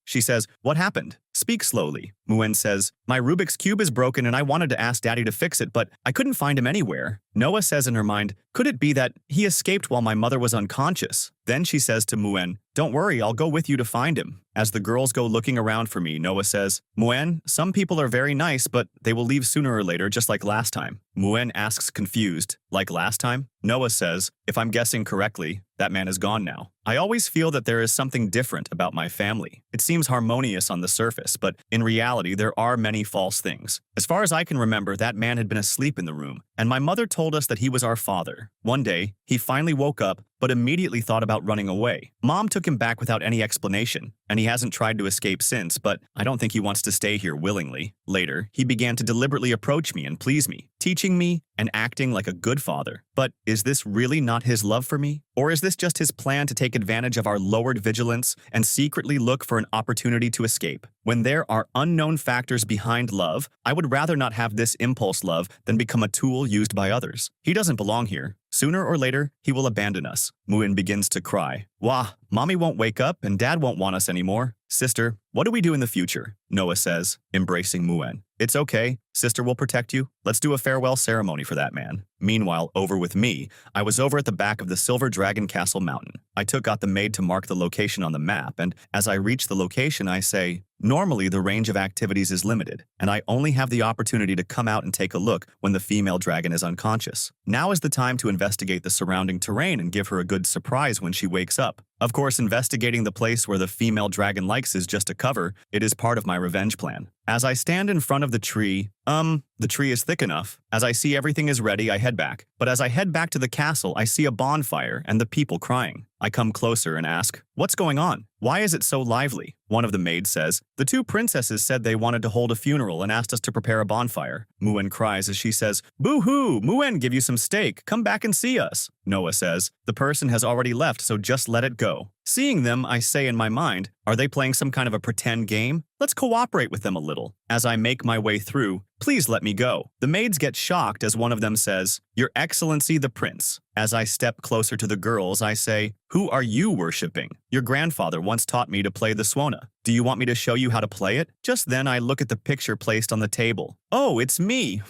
She says, what happened? Speak slowly. Muin says, my Rubik's Cube is broken and I wanted to ask Daddy to fix it, but I couldn't find him anywhere. Noah says in her mind, could it be that he escaped while my mother was unconscious? Then she says to Muin, don't worry, I'll go with you to find him. As the girls go looking around for me, Noah says, Muin, some people are very nice, but they will leave sooner or later, just like last time. Muin asks confused, like last time? Noah says, if I'm guessing correctly, That man is gone now. I always feel that there is something different about my family. It seems harmonious on the surface, but in reality, there are many false things. As far as I can remember, that man had been asleep in the room, and my mother told us that he was our father. One day, he finally woke up, but immediately thought about running away. Mom took him back without any explanation, and he hasn't tried to escape since, but I don't think he wants to stay here willingly. Later, he began to deliberately approach me and please me, teaching me and acting like a good father. But is this really not his love for me? Or is this just his plan to take advantage of our lowered vigilance and secretly look for an opportunity to escape? When there are unknown factors behind love, I would rather not have this impulse love than become a tool used by others. He doesn't belong here. Sooner or later, he will abandon us. Muin begins to cry. Wah, mommy won't wake up and dad won't want us anymore. Sister, what do we do in the future? Noah says, embracing Muin. It's okay. Sister will protect you. Let's do a farewell ceremony for that man. Meanwhile, over with me, I was over at the back of the Silver Dragon Castle Mountain. I got the maid to mark the location on the map, and as I reach the location, I say, normally the range of activities is limited, and I only have the opportunity to come out and take a look when the female dragon is unconscious. Now is the time to investigate the surrounding terrain and give her a good surprise when she wakes up. Of course, investigating the place where the female dragon likes is just a cover. It is part of my revenge plan. As I stand in front of the tree, the tree is thick enough. As I see everything is ready, I head back. But as I head back to the castle, I see a bonfire and the people crying. I come closer and ask, what's going on? Why is it so lively? One of the maids says, the two princesses said they wanted to hold a funeral and asked us to prepare a bonfire. Muin cries as she says, boo-hoo, Muin give you some steak. Come back and see us. Noah says, the person has already left, so just let it go. Seeing them, I say in my mind, are they playing some kind of a pretend game? Let's cooperate with them a little. As I make my way through, please let me go. The maids get shocked as one of them says, Your Excellency the Prince. As I step closer to the girls, I say, who are you worshipping? Your grandfather once taught me to play the swona. Do you want me to show you how to play it? Just then I look at the picture placed on the table. Oh, it's me.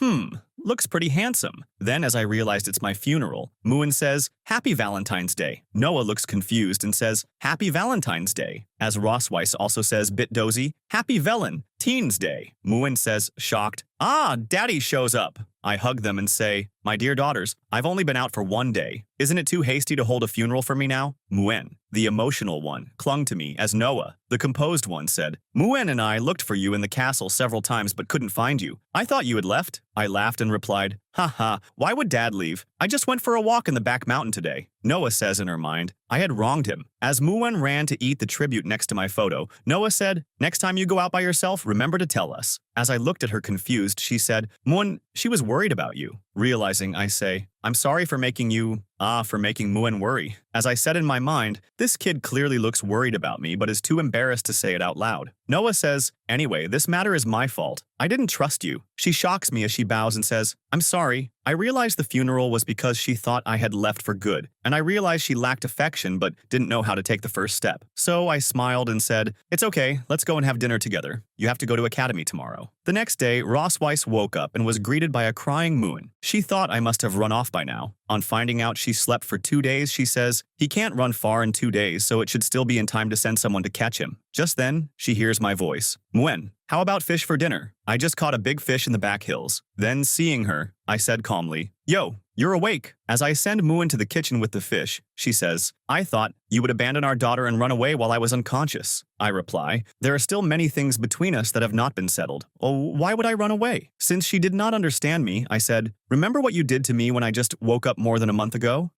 Looks pretty handsome. Then as I realized it's my funeral, Muin says, Happy Valentine's Day. Noah looks confused and says, Happy Valentine's Day. As Rossweisse also says, bit dozy, Happy Velen, Teens Day. Muin says, shocked, Daddy shows up. I hug them and say, my dear daughters, I've only been out for one day. Isn't it too hasty to hold a funeral for me now? Muin, the emotional one, clung to me as Noah, the composed one, said, Muin and I looked for you in the castle several times but couldn't find you. I thought you had left. I laughed and replied, haha, why would Dad leave? I just went for a walk in the back mountain today. Noah says in her mind, I had wronged him. As Muin ran to eat the tribute next to my photo, Noah said, next time you go out by yourself, remember to tell us. As I looked at her confused, she said, Muin, she was worried about you. Realizing, I say, I'm sorry for making Muin worry. As I said in my mind, this kid clearly looks worried about me but is too embarrassed to say it out loud. Noah says, anyway, this matter is my fault. I didn't trust you. She shocks me as she bows and says, I'm sorry. I realized the funeral was because she thought I had left for good, and I realized she lacked affection but didn't know how to take the first step. So I smiled and said, it's okay, let's go and have dinner together. You have to go to academy tomorrow. The next day, Rossweisse woke up and was greeted by a crying Muin. She thought I must have run off by now. On finding out she slept for 2 days, she says, he can't run far in 2 days, so it should still be in time to send someone to catch him. Just then, she hears my voice. Muin, how about fish for dinner? I just caught a big fish in the back hills. Then, seeing her, I said calmly, yo, you're awake. As I send Muin to the kitchen with the fish, she says, I thought you would abandon our daughter and run away while I was unconscious. I reply, there are still many things between us that have not been settled. Oh, why would I run away? Since she did not understand me, I said, remember what you did to me when I just woke up more than a month ago?